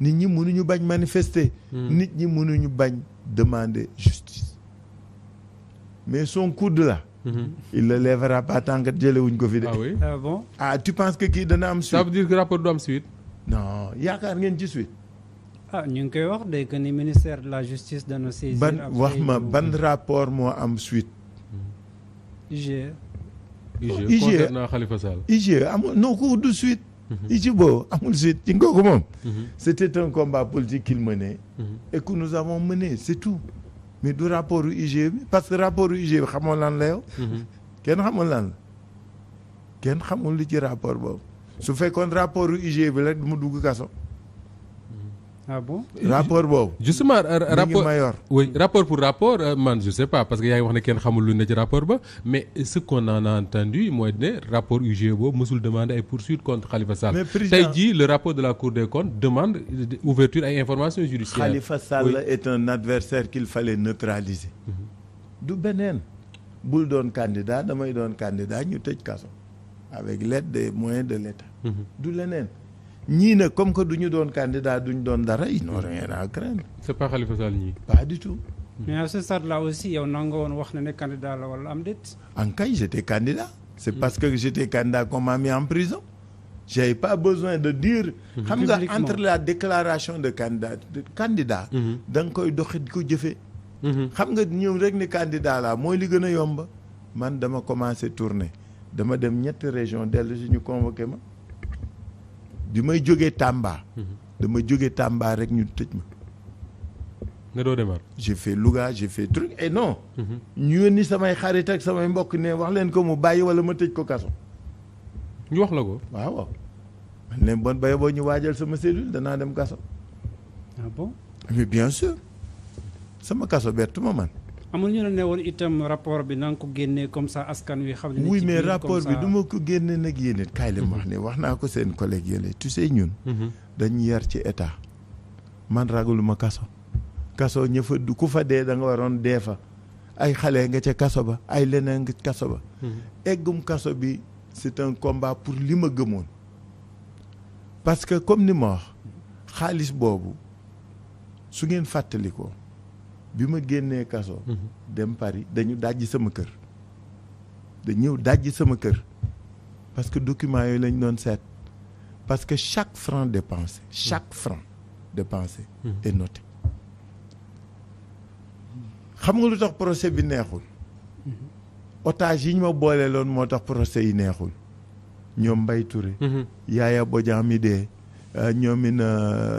nit ñi mënuñu bañ manifester nit ñi mënuñu bañ demander justice mais son coude là il le lèvera pas tant que jëlewuñ ko fi de. Ah oui? Ah bon? Ah tu penses que kii dana am suite? Ça veut dire que rapport du am suite. Non yaakaar ngeen ci suite. Ah ñu ngi koy wax de que ni ministère de la justice dana saisir. wax ma ban rapport moo am suite. IGE. IGE concernant Khalifa Sall. IGE amul non ko du suite. IGE boobu amul suite ci ngoogu moom. C'était un combat politique qu'il menait. Et que nous avons mené c'est tout. Mais du rapport u IGE bi parce que rapport u IGE bi xamoon lan la yow. kenn xamul lan la. kenn xamul li ci rapport boobu. su fekkoon rapport u IGE bi rek du mu dugg kaso. Ah bon? rapport boobu. Justement rapport mayor. Oui, rapport pour rapport man je sais pas parce que yaa ngi wax ne kenn xamul lu ne ci rapport ba mais ce qu'on en a entendu mooy ne rapport IGE boobu mësul demander ay poursuites contre Khalifa Sall. Mais président tey jii le rapport de la Cour des comptes demande ouverture ay informations judiciaires. Khalifa Sall est un adversaire qu'il fallait neutraliser. du beneen. bul doon candidat damay doon candidat ñu tëj kaso. avec l'aide des moyens de l'État. du leneen. ñii nag comme que du ñu doon candidat duñ doon dara ils n'ont rien à craindre. c'est pas Khalifa Sall ñii. pas du tout. mais à ce stade là aussi yow nanga woon wax na ne candidat la wala am déet. en kay j'étais candidat. c'est parce que j'étais candidat qu'on m'a mis en prison. j'avais pas besoin de dire. xam nga entre la déclaration de candidat. da nga koy doxit ko jëfee. xam nga ñëw rek ni candidat la mooy li gën a yomb. man dama commencé tourner dama dem ñetti région dellu si ñu convoqué ma. bi may jógee Tamba. dama jógee Tamba rek ñu tëj ma. ne doo demaat. j'ai fait Louga j'ai fait truc et non. ñu yónni samay xarit ak samay mbokk ne wax leen ko mu bàyyi wala ma tëj ko kaso. ñu wax la ko. waaw. man leen bon bay boo ñu waajal sama cellule danaa dem kaso. ah bon. mais bien sûr sama kaso bettu ma man. amul ñu la ne woon itam rapport bi na nga ko génnee comme ça askan wi xam ne. oui mais rapport bi du ma ko génne nag yéen it kaay la ma wax ne wax naa ko seen collègue yële tu sais ñun. dañu yar ci état. man ragaluma kaso. kaso ña fa du ku fa dee da nga waroon dee fa. ay xale nga ca kaso ba ay leneen nga kaso ba. eggum kaso bi c'est un combat pour li ma gëmoon. parce que comme ni ma wax xaalis boobu su ngeen fàttalikoo. bi ma génnee kaso. dem Paris dañu dajji sama kër. dañu dajji sama kër. parce que documents yooyu lañ doon seet. parce que chaque franc dépensé. chaque franc dépensé. est noté. xam nga lu tax procès bi neexul. otage yi ñu ma boole loon moo tax procès yi neexul. ñoom Mbaye Touré. Yaya Bodian mi dee. ñoomin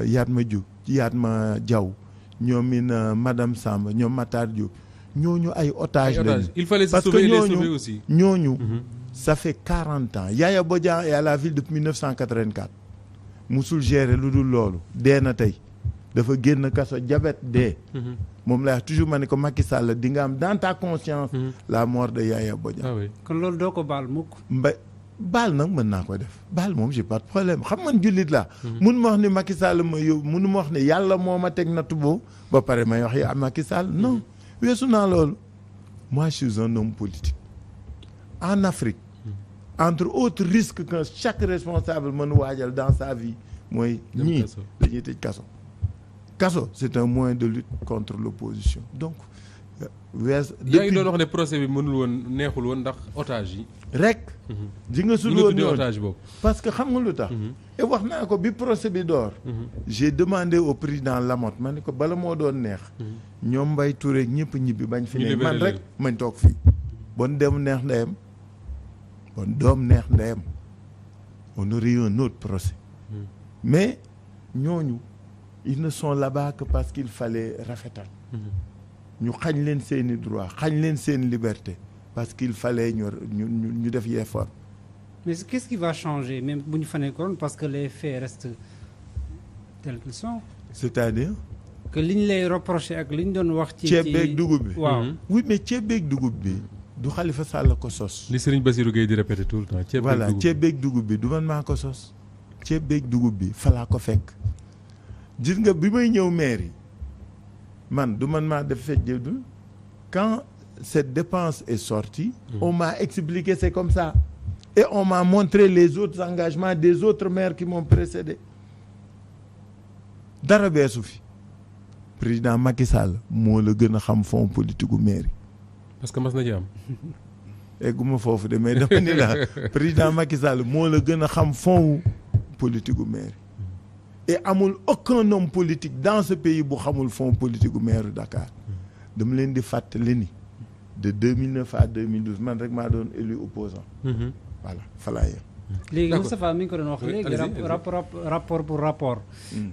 Yatma Diouf Yatma Diaw. ñoomin madame Samba ñoom Matar Diop ñooñu ay otage lañu. il fallait se parce sauver que et les ñooñu sauver aussi. ñooñu ça fait 40 ans Yaya Bodian est à la ville depuis 1984 musul gérer lu dul loolu dee na tey dafa génn kaso diabète dee. moom lay wax toujours ma ne ko Macky Sall di nga am dans ta conscience la mort de Yaya Bodian. ah oui. kon loolu doo ko baal mukk. baal nag mën naa ko def baal moom j'ai pas de problème xam man jullit laa. mun ma wax ni Macky Sall ma yow munu ma wax ne yàlla moo ma teg nattu boobu ba pare may wax ya Macky Sall non weesu naa loolu. moi je suis un homme politique. en Afrique. entre autres risques que chaque responsable mën waajal dans sa vie mooy. ñii dañuy tëj kaso. kaso c'est un moyen de lutte contre l'opposition donc. yaa ngi doon wax ne procès bi mënul woon neexul woon ndax otage yi. rek. ji nga sul woon otage boobu. parce que xam nga lu tax. et wax naa ko bi procès bi door. j'ai demandé au président Lamotte ma ne ko bala moo doon neex. ñoom Mbaye Touré ñëpp ñibbi bañ fi ne man rek mañ toog fii. bon dem neex ndeyam bon doom neex ndeyam on aurait eu un autre procès mais ñooñu ils ne sont là-bas que parce qu'il fallait rafetal ñu xañ leen seeni droit xañ leen seen liberté parce qu'il fallait ñu def effort. mais qu'est-ce qui va changer même bu ñu fa nekkoon parce que les faits restent tels qu'ils sont. c'est-à-dire. que li ñu lay reproché ak li ñu doon wax. ci ceeb beeg dugub bi. waaw oui mais ceeb beeg dugub bi du Khalifa Sall ko sos. li Serigne Bassirou Gueye di répéter tout le temps. ceeb beeg dugub bi du man maa ko sos. ceeb beeg dugub bi fa laa ko fekk. gis nga bi may ñëw maire yi man du man maa def fekk quand cette dépense est sortie. On m'a expliqué c'est comme ça. Et on m'a montré les autres engagements des autres maires qui m'ont précédé. dara beesu fi président Macky Sall moo la gën a xam fond politique gu maire yi. parce que mas na ci am. egguma foofu de mais dama ni la président Macky Sall moo la gën a xam fond politique gu maire yi. Et amul aucun homme politique dans ce pays bu xamul fond politique gu maire Dakar. dama leen di fàttali ni de 2009 à 2012 man rek maa doon élu opposant. Voilà fa laa yem. léegi Moustapha mi ngi ko doon wax léegi rapport pour rapport.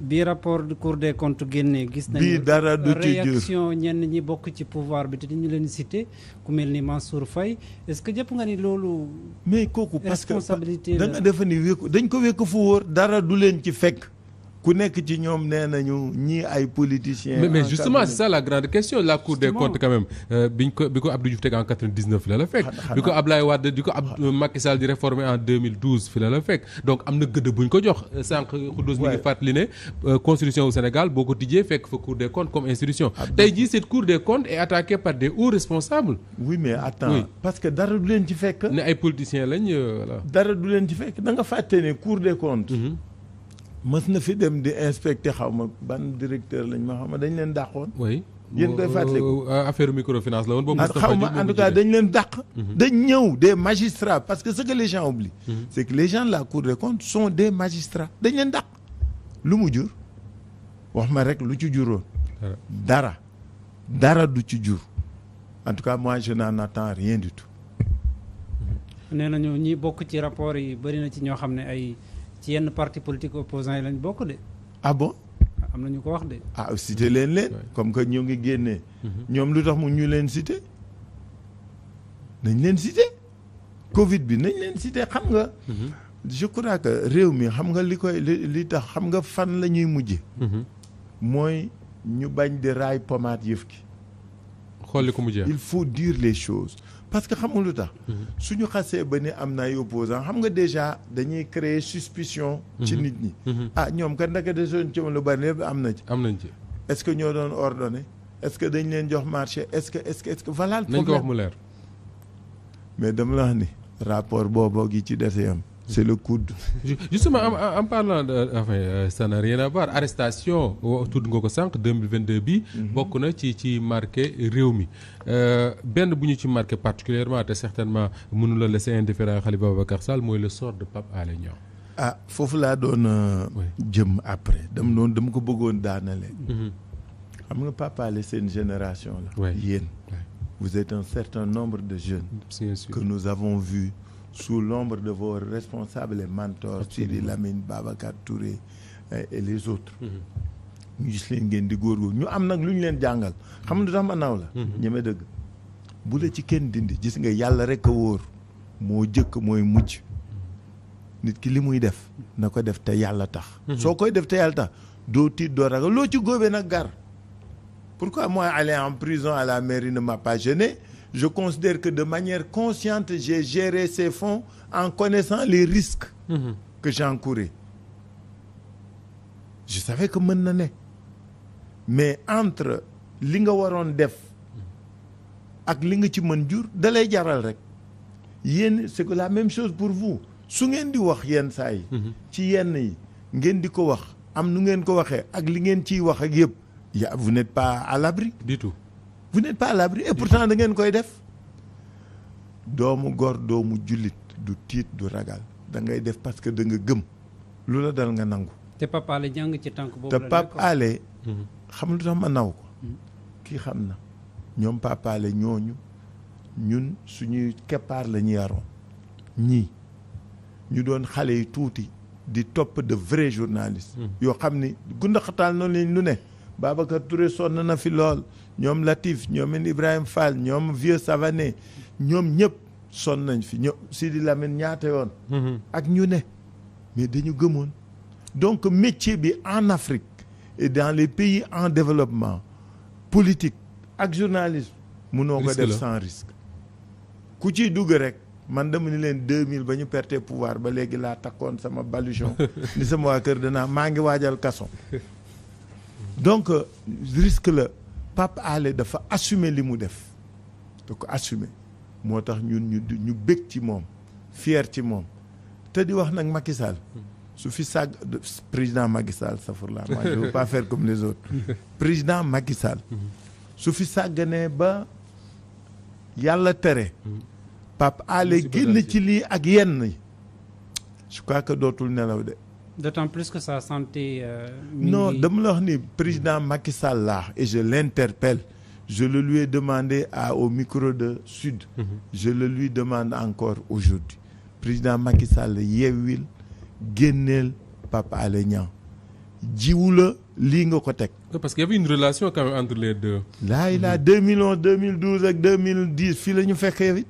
bii rapport du Cour des comptes génnee gis nañu bii dara du ci jur réaction ñenn ñi bokk ci pouvoir bi te ñu leen cité ku mel ni Mansour Faye est-ce que jàpp nga ni loolu. mais kooku parce que responsabilité da nga defe ni wékku dañ ko wékk fu wóor dara du leen ci fekk. ku nekk ci ñoom nee nañu ñii ay politiciens. mais justement c'est ça la grande question la Cour des comptes quand même bi ko Abdou Diouf teg en 99 fi la fekk. bi ko Ablaye Wade di ko Macky Sall di réformer en 2012 fi la fekk donc am na gëdd buñ ko jox sànq Khoudous mi ngi fàttali ne constitution au Sénégal boo ko tijjee fekk fa Cour des comptes comme institution. tey jii cette Cour des comptes est attaquée par des hauts responsables. oui mais attends parce que dara du leen ci fekk. ne ay politiciens lañ voilà. dara du leen ci fekk da nga fàtte ne Cour des comptes. mës na fi dem di inspecter xaw ma ban directeur lañ ma xam dañ leen dàqoon. oui yéen koy fàttaliku. affaire microfinance la woon. boobu xaw ma en tout cas dañ leen dàq. dañ ñëw des magistrats parce que ce que les gens oublient. c'est que les gens de la Cour des comptes sont des magistrats dañ leen dàq. lu mu jur wax ma rek lu ci juróon. dara du ci jur. en tout cas moi je n'en attends rien du tout. nee nañu ñi bokk ci rapport yi bëri na ci ñoo xam ne ay. ci yenn parti politique opposants yi lañ bokk de. ah bon. am na ñu ko wax de. ah cité leen comme que ñoo ngi génnee. ñoom lu tax mu ñu leen cité. nañ leen cité. Covid bi nañ leen cité xam nga. je crois que réew mi xam nga li tax xam nga fan la ñuy mujje mooy ñu bañ di raay pommade yëf ki. xool li ko mujjee. il faut dire les choses. parce que xam nga lu tax. suñu xasee ba ni am na ay opposants xam nga déjà dañuy créer suspicion. ci nit ñi. ñoom kat ndaka desoon ci lu bari lépp am na ci. am nañ ci. est-ce que ñoo doon ordonné est-ce que dañ leen jox marché est-ce que voilà le problème. nañ ko wax mu leer. mais dama la wax ni rapport boobu gi ci dese am. c'est le coude. justement en parlant de enfin ça n'a rien à voir arrestation tudd nga ko sànq 2022 bi bokk na ci marqué réew mi benn bu ñu ci marqué particulièrement te certainement mënu la laisser indifférent Khalifa Babacar Sall mooy le sort de Pape Alé Niang. foofu laa doon jëm après dama ko bëggoon daanale. xam nga Pape Alé c'est une génération la. yéen vous êtes un certain nombre de jeunes. bien sûr. que nous avons vu sous l'ombre de vos responsables et mentors Sidi Lamine Babacar Touré et les autres. ñu gis leen ngeen di góorgóorlu ñu am nag lu ñu leen jàngal xam nga du tax ma naw la. ñeme dëgg bu la ci kenn dindi gis nga yàlla rek a wóor moo jëkk mooy mujj nit ki li muy def na ko def te yàlla tax. soo koy def te yàlla tax doo tiit doo ragal loo ci góobee nag gar. pourquoi moi aller en prison à la mairie ne m'a pas gêné. Je considère que de manière consciente, j'ai géré ces fonds en connaissant les risques que j'encourais. Je savais que mën na ne mais entre li nga waroon def ak li nga ci mën jur da lay jaral rek yéen c'est que la même chose pour vous su ngeen di wax yenn saa yi ci yenn yi ngeen di ko wax am nu ngeen ko waxee ak li ngeen ciy wax ak yëpp vous n'êtes pas à l'abri du tout. vous n'êtes pas à l'abri et pourtant da ngeen koy def doomu góor doomu jullit du tiit du ragal da ngay def parce que da nga gëm lu la dal nga nangu. te Pape Alé jàng ci tànk boobu te Pape Alé xam lu tax ma naw ko kii xam na ñoom Pape Alé ñooñu ñun suñuy keppaar la ñu yaroon ñii ñu doon xale yi tuuti di topp de vrais journalistes yoo xam ni gundaxataal noonu lañ lu ne Babacar Touré sonn na fi lool ñoom Latif ñoom Ibrahima Fall ñoom Vieux Savané ñoom ñëpp sonn nañ fi ñoom Sidi Lamine ñaata yoon ak ñu ne mais dañu gëmoon donc métier bi en Afrique et dans les pays en développement politique ak journalisme mënoo ko def sans risque ku ciy dugg rek man dama ni leen 2000 ba ñu perte pouvoir ba léegi laa takkoon sama baluchon ni sama waa kër danaa maa ngi waajal kaso donc risque la Pape Alé dafa assumer li mu def da ko assumer moo tax ñun ñu bég ci moom fier ci moom te di wax nag Macky Sall su fi sàgg président Macky Sall safurla moi je veux pas faire comme les autres président Macky Sall su fi sàgganee ba yàlla tere Pape Alé génn ci lii ak yenn je crois que dootul nelaw de d'autant plus que sa santé non dama la wax ni président Macky Sall là et je l'interpelle je le lui ai demandé au micro de Sud je le lui demande encore aujourd'hui président Macky Sall yeewil génneel Pape Alé Niang jiwu la lii nga ko teg parce qu'il y avait une relation quand même entre les deux là il a 2011 2012 ak 2010 fii la ñu fekkee it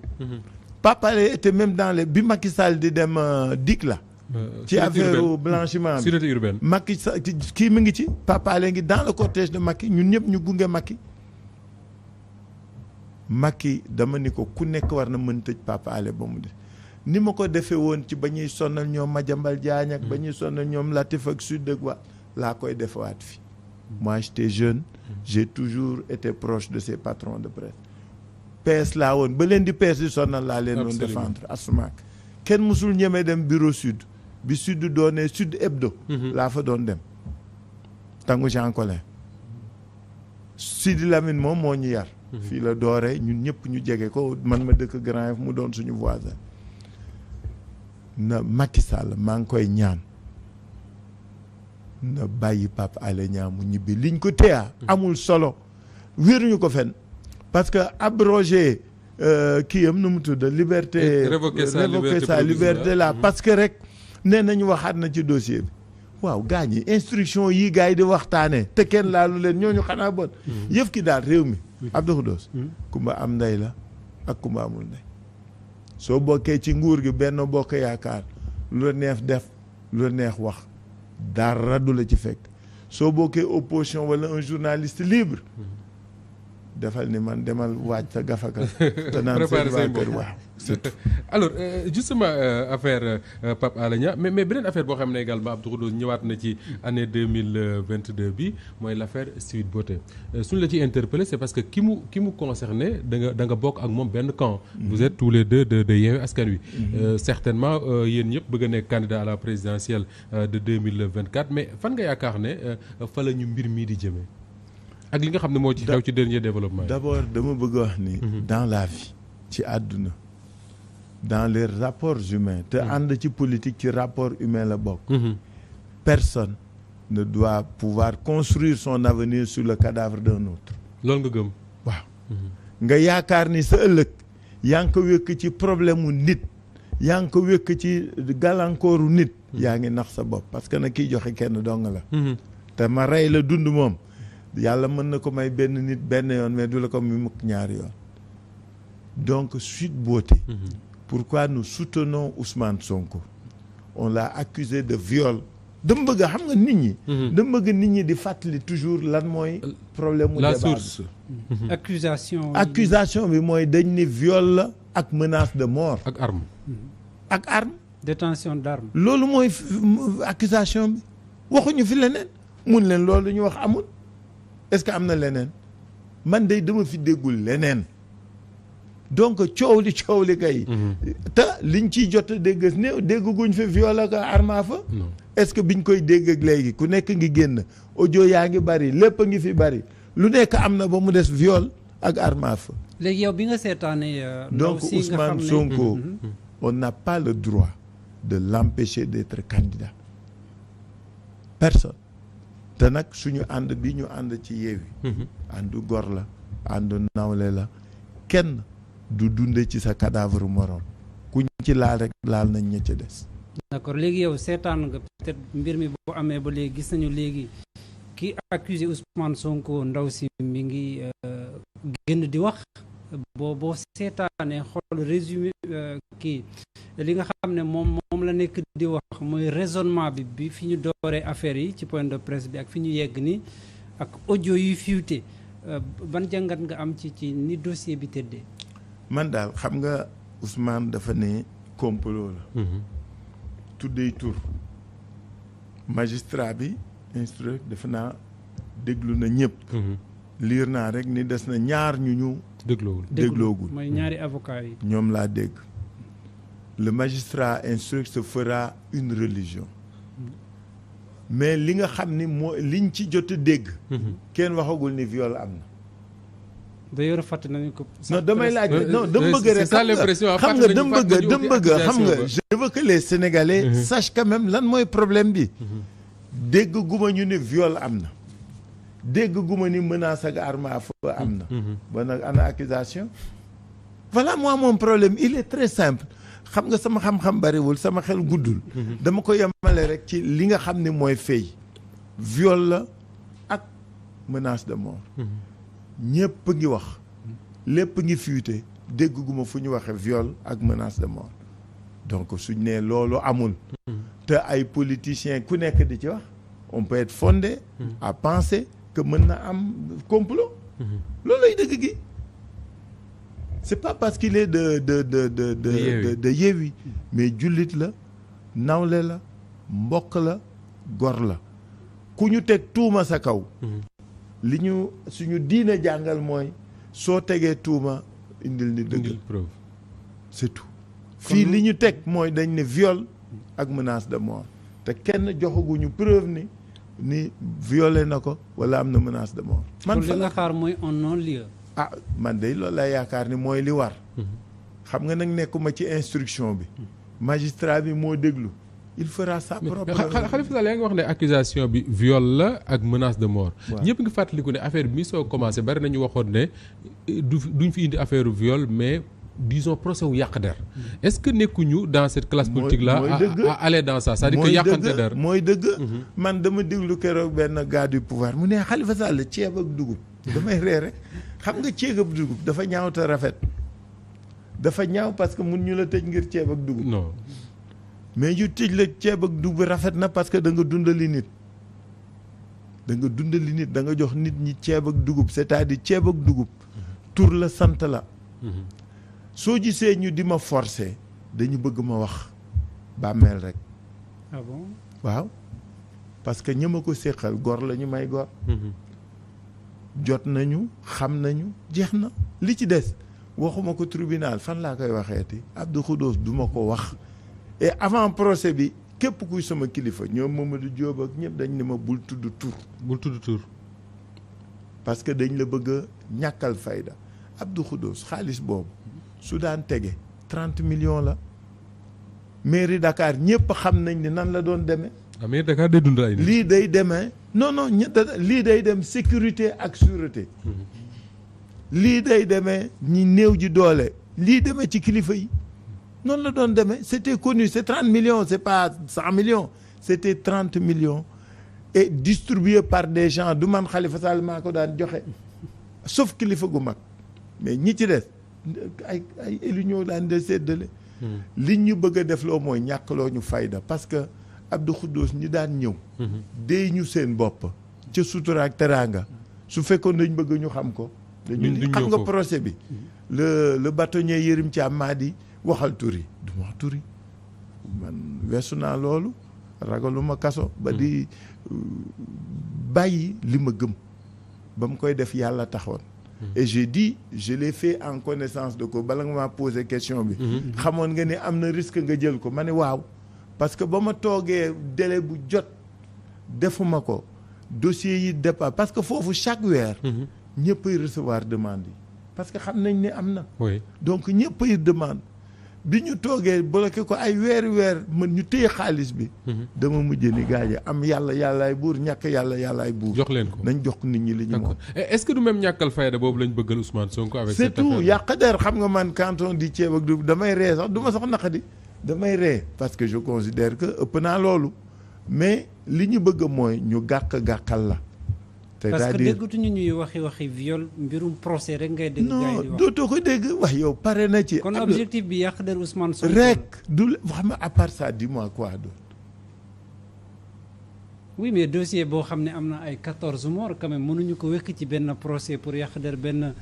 Pape Alé était même dans les bi Macky Sall di dem DIC la ci affaire blanchiment bi sûreté urbaine Macky Sall kii mi ngi ci Pape Alé ngi dans le cortège de Macky ñun ñëpp ñu gunge Macky dama ni ko ku nekk war na mën tëj Pape Alé ba mu def ni ma ko defee woon ci ba ñuy sonal ñoom Madiambal Diagne ak ba ñuy sonal ñoom Latif ak Sud ak waa laa koy defewaat fi moi j'étais jeune j'ai toujours été proche de ces patrons de presse PS laa woon ba leen di PS di sonal laa leen doon défendre asumaak kenn musul ñemee dem bureau Sud bi Sud doonee Sud Hebdo laa fa doon dem Tanguy Jean Collin Sidi Lamine moom moo ñu yar fii la dooree ñun ñëpp ñu jege ko man ma dëkk Grand Yoff mu doon suñu voisin na Macky Sall maa ngi koy ñaan na bàyyi Pape Alé Niang mu ñibbi liñ ko téya amul solo wéeruñu ko fen parce que abroger kii am nu mu tudd liberté révoquer sa liberté là parce que rek nee nañu waxaat na ci dossier bi waaw gaa ñi instruction yi gars yi di waxtaanee te kenn laalu leen ñooñu xanaa bon yëf ki daal réew mi Abdou Khoudoss kumba am ndey la ak kumba amul ndey soo bokkee ci nguur gi Benno Bokk Yaakaar lu la neex def lu la neex wax dara du la ci fekk soo bokkee opposition wala un journaliste libre defal ni man demal waaj sa gafaka te naan seen waa kër waaw alors justement affaire Pape Alé Niang mais beneen affaire boo xam ne également Abdou Khoudoss ñëwaat na ci année 2022 bi mooy l'affaire Sweet Beauté suñu la ci interpellé c'est parce que ki mu concerné da nga bokk ak moom benn camp vous êtes tous les deux de Yewwi Askan Wi certainement yéen ñëpp bëgg a nekk candidat à la présidentielle de 2024 mais fan nga yaakaar ne fa la ñu mbir mii di jëmee ak li nga xam ne moo ci xew ci dernier développement d'abord dama bëgg wax ni dans la vie ci àdduna dans les rapports humains te ànd ci politique ci rapport humain la bokk personne ne doit pouvoir construire son avenir sur le cadavre d'un autre loolu nga gëm waaw nga yaakaar ni sa ëllëg yaa ngi ko wékk ci problème mu nit yaa ngi ko wékk ci gàllankooru nit yaa ngi nax sa bopp parce que nag kiy joxe kenn dong la te ma rey la dund moom yàlla mën na ko may benn nit benn yoon mais du la ko muy mukk ñaari yoon donc Sweet Beauté pourquoi nous soutenons Ousmane Sonko on l'a accusé de viol dama bëgg xam nga nit ñi dama bëgg nit ñi di fàttali toujours lan mooy problème mu la débat source accusation bi mooy dañ ni viol la ak menace de mort ak arme détention d'armes loolu mooy accusation bi waxuñu fi leneen mun leen loolu ñu wax amul est-ce que am na leneen man day dama fi déggul leneen donc coow li kay te liñ ciy jot a dégg ne dégguñ fi viol ak arme fa est-ce que biñ koy dégg ak léegi ku nekk ngi génn audio yaa ngi bari lépp a ngi fi bari lu nekk am na ba mu des viol ak arme fa léegi yow bi nga seetaanee donc Ousmane Sonko on n'a pas le droit de l'empêcher d'être candidat personne te nag suñu ànd bi ñu ànd ci Yewwi àndu gor la àndu nawle la kenn du dunde ci sa cadavre morom kuñ ci laal rek laal nañ ña ca des. d'accord léegi yow seetaan nga peut-être mbir mi boo amee ba léegi gis nañu léegi ki accusé Ousmane Sonko ndaw si mi ngi génn di wax boo seetaanee xool résumé kii li nga xam ne moom la nekk di wax mooy raisonnement bi fi ñu dooree affaire yi ci point de presse bi ak fi ñu yegg ni ak audio yuy fuité ban jàngat nga am ci ni dossier bi tëddee. man daal xam nga Ousmane dafa ne complot la. tuddee tur magistrat bi instruire defe naa déglu na ñëpp. liir naa rek ni des na ñaar ñu dégloogul mooy ñaari avocat yi. ñoom laa dégg. le magistrat instruire se fera une religion. mais li nga xam ni moo liñ ci jot a dégg. kenn waxagul ni viol am na. d'ailleurs fàtte nañu ko. non damay laaj non dama bëgg rek xam nga dama bëgg xam nga je veux que les Sénégalais sachent quand même lan mooy problème bi. dégg guma ñu ne viol am na. dégg guma ni menace ak arme à feu am na. ba nag ana accusation. voilà moi mon problème il est très simple. xam nga sama xam-xam bariwul sama xel guddul. dama ko yemale rek ci li nga xam ne mooy fay. viol la ak menace de mort. ñëpp ngi wax. lépp ngi fuité dégguma fu ñu waxee viol ak menace de mort. donc suñ nee loolu amul. te ay politiciens ku nekk di ci wax. on peut être fondé. à penser que mën na am complot. loolu lay dëgg gi. c'est pas parce qu'il est de Yewwi mais jullit la nawle la mbokk la gor la ku ñu teg tuuma sa kaw. li ñu suñu diine jàngal mooy soo tegee tuuma indil ni dëgg preuve c'est tout. fii li ñu teg mooy dañ ne viol ak menace de mort te kenn joxaguñu preuve ni violé na ko wala am na menace de mort. man li nga xaar mooy un non-lieu. ah man de loolu laa yaakaar ni mooy li war. xam nga nag nekkuma ci instruction bi. magistrat bi moo déglu. il fera sa propre. Khalifa Sall yaa ngi wax ne accusation bi viol la ak menace de mort. ñëpp ngi fàttaliku ne affaire bi mi soo commencé bari nañu waxoon ne duñ fi indi affaire viol mais disons procès wu yàq der. est-ce que nekkuñu dans cette classe politique là à aller dans ça c'est-à-dire que yàqante der mooy dëgg man dama déglu keroog benn gars du pouvoir mu ne Khalifa Sall ceeb ak dugub. damay ree rek xam nga ceeb ak dugub dafa ñaaw te rafet. dafa ñaaw parce que mun ñu la tëj ngir ceeb ak dugub. non. mais yu tëj la ceeb ak dugub rafet na parce que da nga dundali nit. da nga dundali nit da nga jox nit ñi ceeb ak dugub c'est-à-dire ceeb ak dugub. tur la sant la. soo gisee ñu di ma forcer dañu bëgg ma wax bàmmeel rek. ah bon waaw parce que ña ma ko séqal gor la ñu may gor. jot nañu xam nañu jeex na li ci des waxuma ko tribunal fan laa koy waxeeti Abdou Khoudous du ma ko wax. et avant procès bi képp kuy sama kilifa ñoom Mamadou Diop ak ñëpp dañ ne ma bul tudd tur. bul tudd tur. parce que dañ la bëgg a ñàkkal fayda Abdou Khoudous xaalis boobu su daan tege 30 millions la mairie Dakar ñëpp xam nañ ni nan la doon demee. ah mairie Dakar day dund ay nit. lii day demee non lii day dem sécurité ak sûreté. lii day demee ñi néew ji doole lii demee ci kilifa yi. noonu la doon demee c'était connu c'est 30 millions c'est pas 100 millions c'était 30 millions et distribué par des gens du man Khalifa Sall maa ko daan joxe sauf kilifa gu mag mais ñi ci des ay élu ñoo daan de séddale. li ñu bëgg a def loo mooy ñàkkloo ñu fayda parce que Abdou Khoudous ñi daan ñëw. déy ñu seen bopp ca sutura ak teraanga su fekkoon dañ bëgg ñu xam ko. dañu xam nga procès bi. le bâtonnier Yérim Thiam maa di waxal turi du ma wax turi man weesu naa loolu ragaluma kaso ba di bàyyi li ma gëm ba mu koy def yàlla taxoon. et j'ai dit je l'ai fait en connaissance de cause bala nga maa posé question bi. xamoon nga ni am na risque nga jël ko ma ne waaw. parce que ba ma toogee délai bu jot defuma ko dossier yi départ parce que foofu chaque weer. ñëppay recevoir demande yi parce que xam nañ ne am na. oui donc ñëppay demande bi ñu toogee bloqué ko ay weer mën ñu téye xaalis bi. dama mujj ni gaañ am yàlla yàllaay buur ñàkk yàlla yàllaay buur. jox leen ko nañ jox nit ñi li ñu moom. est-ce que du même ñàkkal fayda boobu lañ bëggal Ousmane Sonko avec c'est cette affaire tout yàq der xam nga man quand on dit ceeb ak du damay ree sax du ma sax naqadi damay ree parce que je considère que ëpp naa loolu mais li ñu bëgg mooy ñu gàkkal la. parce que déggatuñu ñuy waxi viol mbirum procès rek ngay dégg. non dootoo ko dégg wax yow pare na ci. kon objectif bi yàq der Ousmane Sonko rek du wax ma à part ça dis-moi quoi d'autre. oui mais dossier boo xam ne am na ay 14 morts quand même mënuñu ko wekk ci benn procès pour yàq der benn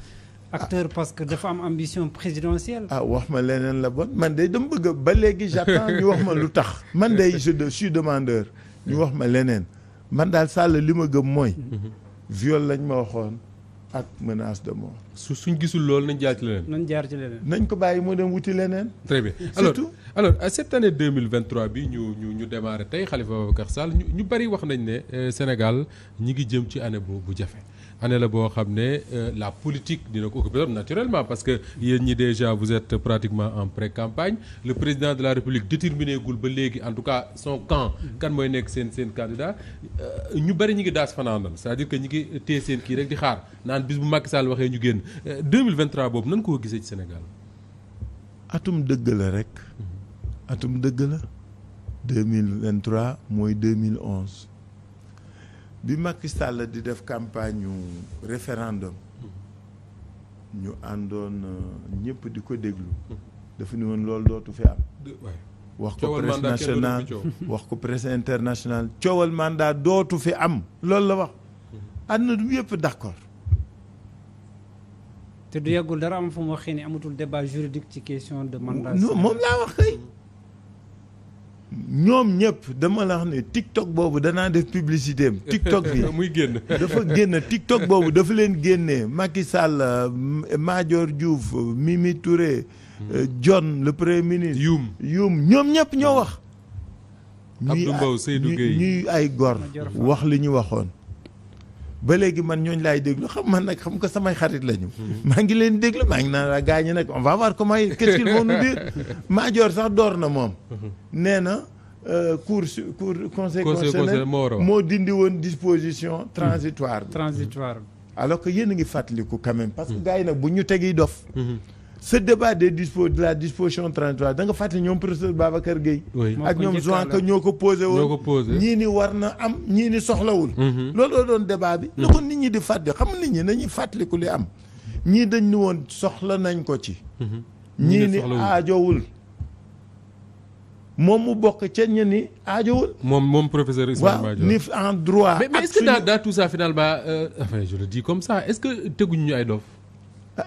acteur parce que dafa am ambition présidentielle. wax ma leneen la bon man de dama bëgg ba léegi j'attends ñu wax ma lu tax man de je suis demandeur ñu wax ma leneen man daal Sall li ma gëm mooy. viol lañ ma waxoon ak menace de mort. suñ gisul loolu nañ jaar ci leneen. nañ ko bàyyi mu dem wuti leneen. très bien alors cette année 2023 bi ñu démarré tey Khalifa Babacar Sall ñu bari wax nañ ne Sénégal ñi ngi jëm ci année bu jafe. année la boo xam ne la politique dina ko occuper naturellement parce que yéen ñi déjà vous êtes pratiquement en pré-campagne le président de la République déterminé gul ba léegi en tout cas son camp kan mooy nekk seen candidat ñu bari ñi ngi daas fanaanal c'est-à-dire que ñi ngi téye seen kii rek di xaar naan bis bu Macky Sall waxee ñu génn 2023 boobu nan ko gisee ci Sénégal. atum dëgg la rek. atum dëgg la 2023 mooy 2011. bi Macky Sall di def campagne référendum ñu àndoon ñëpp di ko déglu dafa ni woon loolu dootu fi am wax ko presse nationale wax ko presse internationale coowal mandat dootu fi am loolu la wax àdduna du yëpp d'accord te du yàggul dara am fu mu waxee ni amatul débat juridique ci question de mandat moom laa wax kay ñoom ñëpp dama la wax ne TikTok boobu danaa def publicité am TikTok bi muy génn dafa génn TikTok boobu dafa leen génnee Macky Sall Madior Diouf Mimi Touré John le premier ministre Youm ñoom ñëpp ñoo wax Abdou Mbow Seydou Gueye ñuy ay gor wax li ñu waxoon ba léegi man ñooñu laay déglu xam man nag xam ko samay xarit lañu maa ngi leen déglu maa ngi naan la gaañi nag on va voir comment qu'est-ce qu'ils vont nous dire Madior sax door na moom nee na conseil constitutionnel moo dindi woon disposition transitoire alors que yéen a ngi fàttaliku quand même parce que gars yi nag bu ñu tegi dof ce débat de la disposition transitoire da nga fàttali ñoom professeur Babacar Gueye ak ñoom Joanka ñoo ko posé woon ñii ni war na am ñii ni soxlawul looloo doon débat bi na ko nit ñi di fàtte xam nit ñi nañuy fàttaliku li am ñii dañ ni woon soxla nañ ko ci ñii ni aajowul moom mu bokk ca ña ni aajowul moom professeur Ismaïla Madior ni en droit mais est-ce que dans tout ça finalement enfin je le dis comme ça est-ce que teguñu ñu ay dof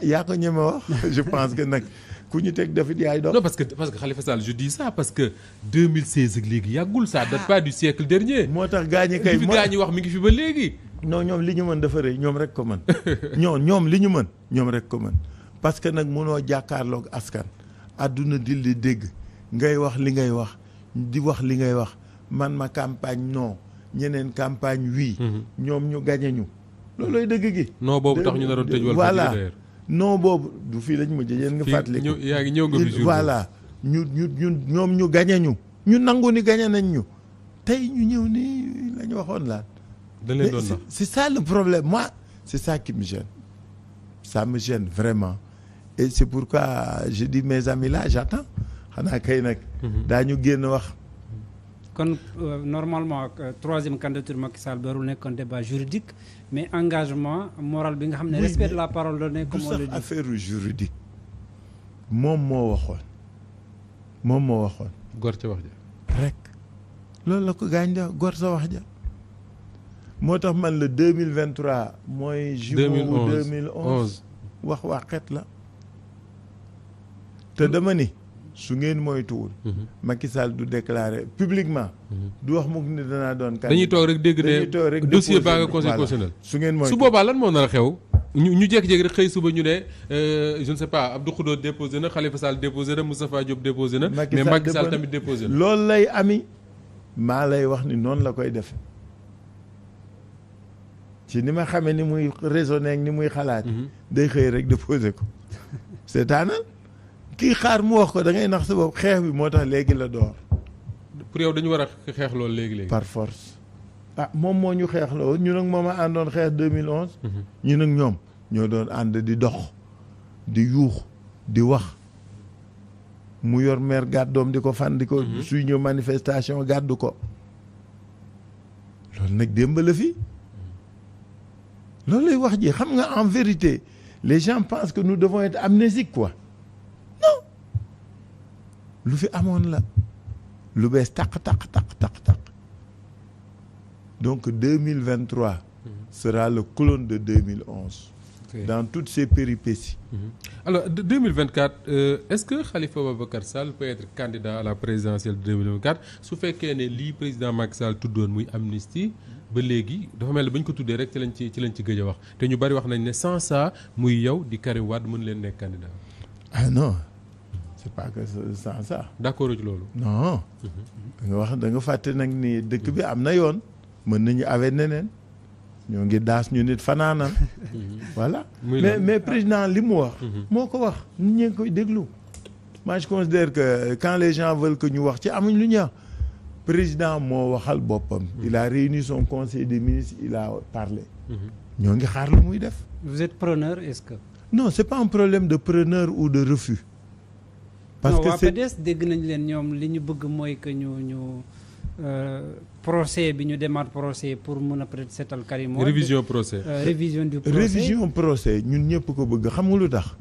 yaa ko ñeme wax je pense que nag ku ñu teg dafit yaay dox. non parce que Khalifa Sall je dis ça parce que 2016 ak léegi yàggul ça date pas du siècle dernier. moo tax gaañi kay fi gaañi wax mi ngi fi ba léegi. non ñoom li ñu mën dafa rëy ñoom rek ko mën ñoom li ñu mën ñoom rek ko mën parce que nag mënoo jàkkaarloog askan àdduna di li dégg ngay wax li ngay wax di wax li ngay wax man ma campagne non ñeneen campagne oui. ñoom ñu gañe ñu loolooy dëgg gi. non boobu tax ñu naroon tëj wala voilà non boobu du fii lañ mujj yéen nga fàttali yaa ngi ñëw nga fi jour voilà ñoom ñu gañe ñu nangu ni gañe nañ ñu tey ñu ñëw ni la ñu waxoon laat dañ leen doon nax c'est ça le problème moi c'est ça qui me gêne ça me gêne vraiment et c'est pourquoi je dis mes amis là j'attends xanaa kay nag daañu génn wax kon normalement troisième candidature Macky Sall warul nekk un débat juridique mais engagement moral bi nga xam ne respect de la parole donnée comme on le dit. du sax affaire juridique moom moo waxoon gor ca wax ja rek loolu la ko gaañ da gor sa wax ja moo tax man le 2023 mooy jumeau 2011 wax waxet la te dama ni su ngeen moytuwul Macky Sall du déclarer publiquement du wax mukk ni danaa doon candidat dañuy toog rek dégg ne dossier baa nga conseil constitutionnel su ngeen moytuwul su boobaa lan moo nar a xew ñu jékki-jékki rek xëy suba ñu ne je ne sais pas Abdou Khoudo déposé na Khalifa Sall déposé na Moustapha Diop déposé na mais Macky Sall tamit déposé na loolu lay ami maa lay wax ni noonu la koy defe ci ni ma xamee ni muy raisonné ak ni muy xalaat day xëy rek déposé ko c'est-à-dire kii xaar mu wax ko da ngay nax sa bopp xeex bi moo tax léegi la door. pour yow dañu war a xeex loolu léegi. par force. moom moo ñu xeex la woon ñun ak moom a àndoon xeex 2011. ñun ak ñoom ñoo doon ànd di dox di yuux di wax mu yor maire gàddoom di ko fan di ko. suy ñëw manifestation gàddu ko. loolu nag démb la fi. loolu lay wax ji xam nga en vérité les gens pensent que nous devons être amnésiques quoi non lu fi amoon la lu bees taq donc 2023 sera le clone de 2011 dans toutes ses péripéties. Alors 2024 est-ce que Khalifa Ababacar Sall peut être candidat à la présidentielle de 2024 su fekkee ne lii président Macky Sall tuddoon muy amnistie ba léegi dafa mel ne ba ñu ko tuddee rek ci lañ ci gëj a wax te ñu bari wax nañ ne sans ça muy yow di Karim Wade mën leen nekk candidat. Non c'est pas que sans ça. d'accord ci loolu. Non. da nga fàtte nag ni dëkk bi am na yoon mën nañu awe neneen ñoo ngi daas ñu nit fanaanal. voilà mais président li mu wax. moo ko wax nit ñi ngi koy déglu. moi je considère que quand les gens veulent que ñu wax ci amuñ lu ñu président moo waxal boppam. il a réuni son conseil des ministres il a parlé. ñoo ngi xaar lu muy def. vous êtes preneur est-ce que. non c'est pas un problème de preneur ou de refus. parce que waa PDS dégg nañ leen ñoom li ñu bëgg mooy que ñu procès bi ñu demaat procès pour mën a peut-être seetal Karim Wade. révision procès. révision du procès révision procès ñun ñëpp ko bëgg xam nga lu tax.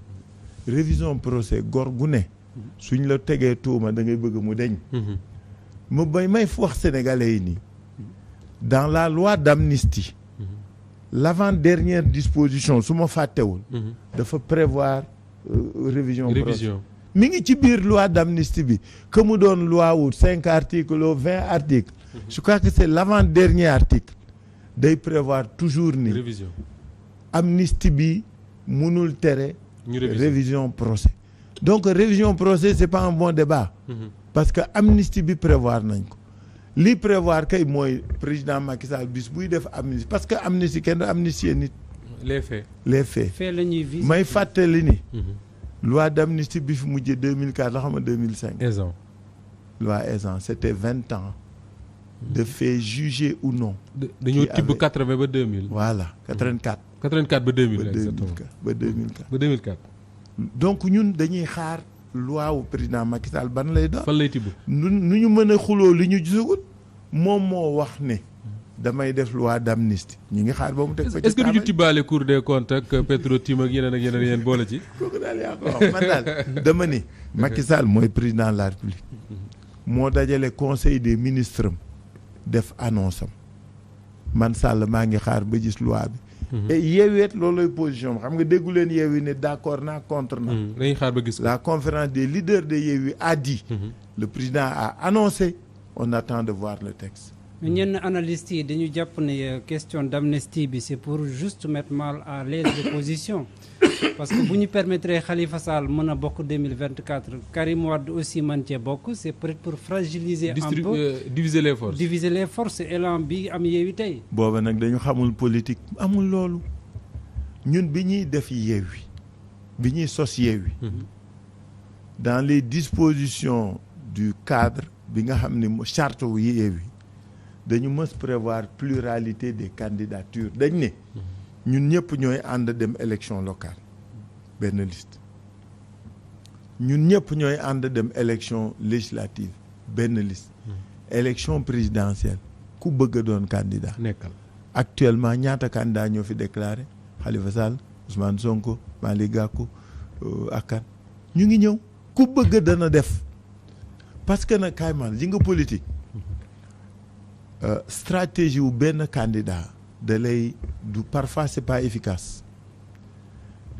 révision procès gor gu ne. suñ la tegee tuuma da ngay bëgg mu deñ. may wax sénégalais yi nii. dans la loi d'amnistie. l'avant-dernière disposition su ma fàttewul. dafa prévoir révision procès. mi ngi ci biir loi d'amnistie bi que mu doon loi wu 5 articles ou 20 articles. je crois que c'est l'avant-dernier article. day prévoir toujours ni. révision amnistie bi mënul tere. révision procès. donc révision procès c'est pas un bon débat. parce que amnistie bi prévoir nañ ko. li prévoir kay mooy président Macky Sall bis buy def amnistie parce que amnistie kenn du amnistier nit. les faits. la ñuy viser. may fàttali ni. loi d'amnistie bi fi mujjee 2004 la xam nga 2005. Ezzan. loi Ezzan c'était 20 ans. de faits jugés ou non. dañoo tibb 80 ba 2000. voilà 84. 84 ba 2000 exactement ba 2004. ba 2004. donc ñun dañuy xaar loi wu président Macky Sall ban lay doon. fan lay tibb. nu ñu mën a xuloo li ñu gisagut moom moo wax ne damay def loi d'amnistie ñu ngi xaar ba mu teg ko ci. est-ce que du ñu tibbaale Cour des comptes ak Petro-Tim ak yeneen boole ci. kooku daal yaa ko wax man daal dama ni Macky Sall mooy président de la République moo dajale conseil des ministres am def annonce am man Sall maa ngi xaar ba gis loi bi. et Yewwi loolooy position xam nga déggu leen Yewwi ne d'accord naa contre na. dañuy xaar ba gis. la conférence des leaders de Yewwi a dit. le président a annoncé on attend de voir le texte. mais ñenn analystes yi dañu jàpp ne question d'amnistie bi c'est pour juste mettre mal à l'aise l'opposition parce que bu ñu permettre Khalifa Sall mën a bokk 2024 Karim Wade aussi mën cee bokk c'est peut-être pour fragiliser un peu diviser les forces élan bi am Yewwi tey. booba nag dañu xamul politique amul loolu ñun bi ñuy def Yewwi bi ñuy sos Yewwi dans les dispositions du cadre bi nga xam ne charte wu Yewwi dañu mës prévoir pluralité des candidatures dañ ne ñun ñëpp ñooy ànd dem élection locale benn liste ñun ñëpp ñooy ànd dem élection législative benn liste élection présidentielle ku bëgg a doon candidat nekkal actuellement ñaata candidat ñoo fi déclaré Khalifa Sall Ousmane Sonko Malick Gakou ak ñu ngi ñëw ku bëgg dana def parce que nag kaay man ji nga politique stratégie wu benn candidat da lay du parfois c'est pas efficace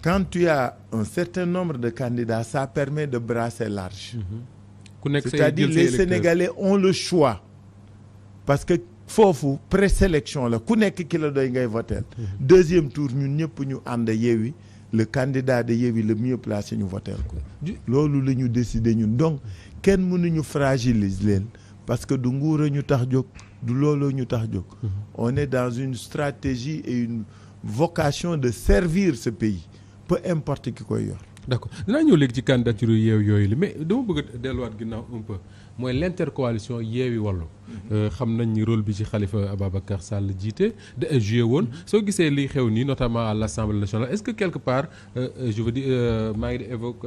quand tu as un certain nombre de candidats ça permet de brasser large. C'est-à-dire les Sénégalais ont le choix parce que foofu présélection la ku nekk ki la doy ngay voter. deuxième tour ñun ñëpp ñu ànd Yewwi le candidat de Yewwi le mieux placé ñu voter ko loolu la ñu décider ñun donc kenn mënuñu fragiliser leen parce que du nguur a ñu tax jóg du looloo ñu tax jóg. On est dans une stratégie et une vocation de servir ce pays peu importe ki koy yor. d'accord dinaa ñëw léegi ci candidature yeew yooyu li mais dama bëgg a delluwaat ginnaaw un peu mooy l'intercoalition yeewi wàllu xam nañ ni rôle bi ci Khalifa Ababacar Sall jiite de joué woon soo gisee liy xew nii notamment à l'Assemblée nationale est-ce que quelque part je veux dire maa ngi di évoque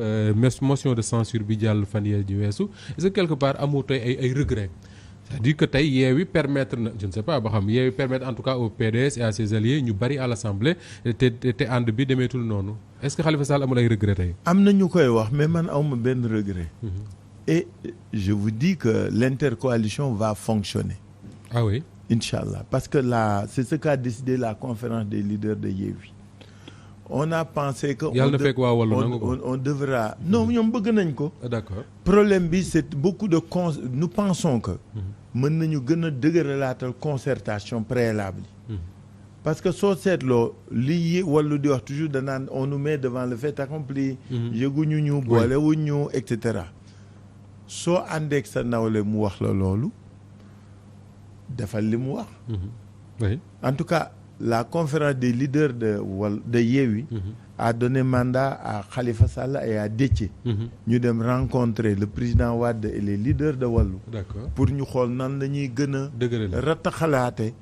motion de censure bi jàll fan yee ji weesu est-ce que quelque part amoo tey ay regret c'est-à-dire que tey yeewi permettre na je ne sais pas ba xam yeewi permettre en tout cas au PDS et à ses alliés ñu bari à l'Assemblée te ànd bi demeetul noonu est-ce que Khalifa Sall amul ay regret tey. am na ñu koy wax mais man awma benn regret. Et je vous dis que l'intercoalition va fonctionner. Ah oui. Inch'Allah. Parce que c'est ce qu'a décidé la conférence des leaders de Yewwi. On a pensé que on devra non ñoom bëgg nañ ko. D'accord. Problème bi c'est beaucoup de nous pensons que mën nañu gën a dëgëralaatal concertation préalable. Parce que soo seetloo li Wallu di wax toujours danaan on nous met devant le fait accompli. yëguñu ñu boolewuñ ñu et cetera. soo àndeek sa nawle mu wax la loolu defal li mu wax. Oui. En tout cas la conférence des leaders de Yewwi a donné mandat à Khalifa Sall et à Déthié ñu dem rencontrer le président Wade et les leaders de Wallu. D'accord. pour ñu xool nan la ñuy gën a rataxalaate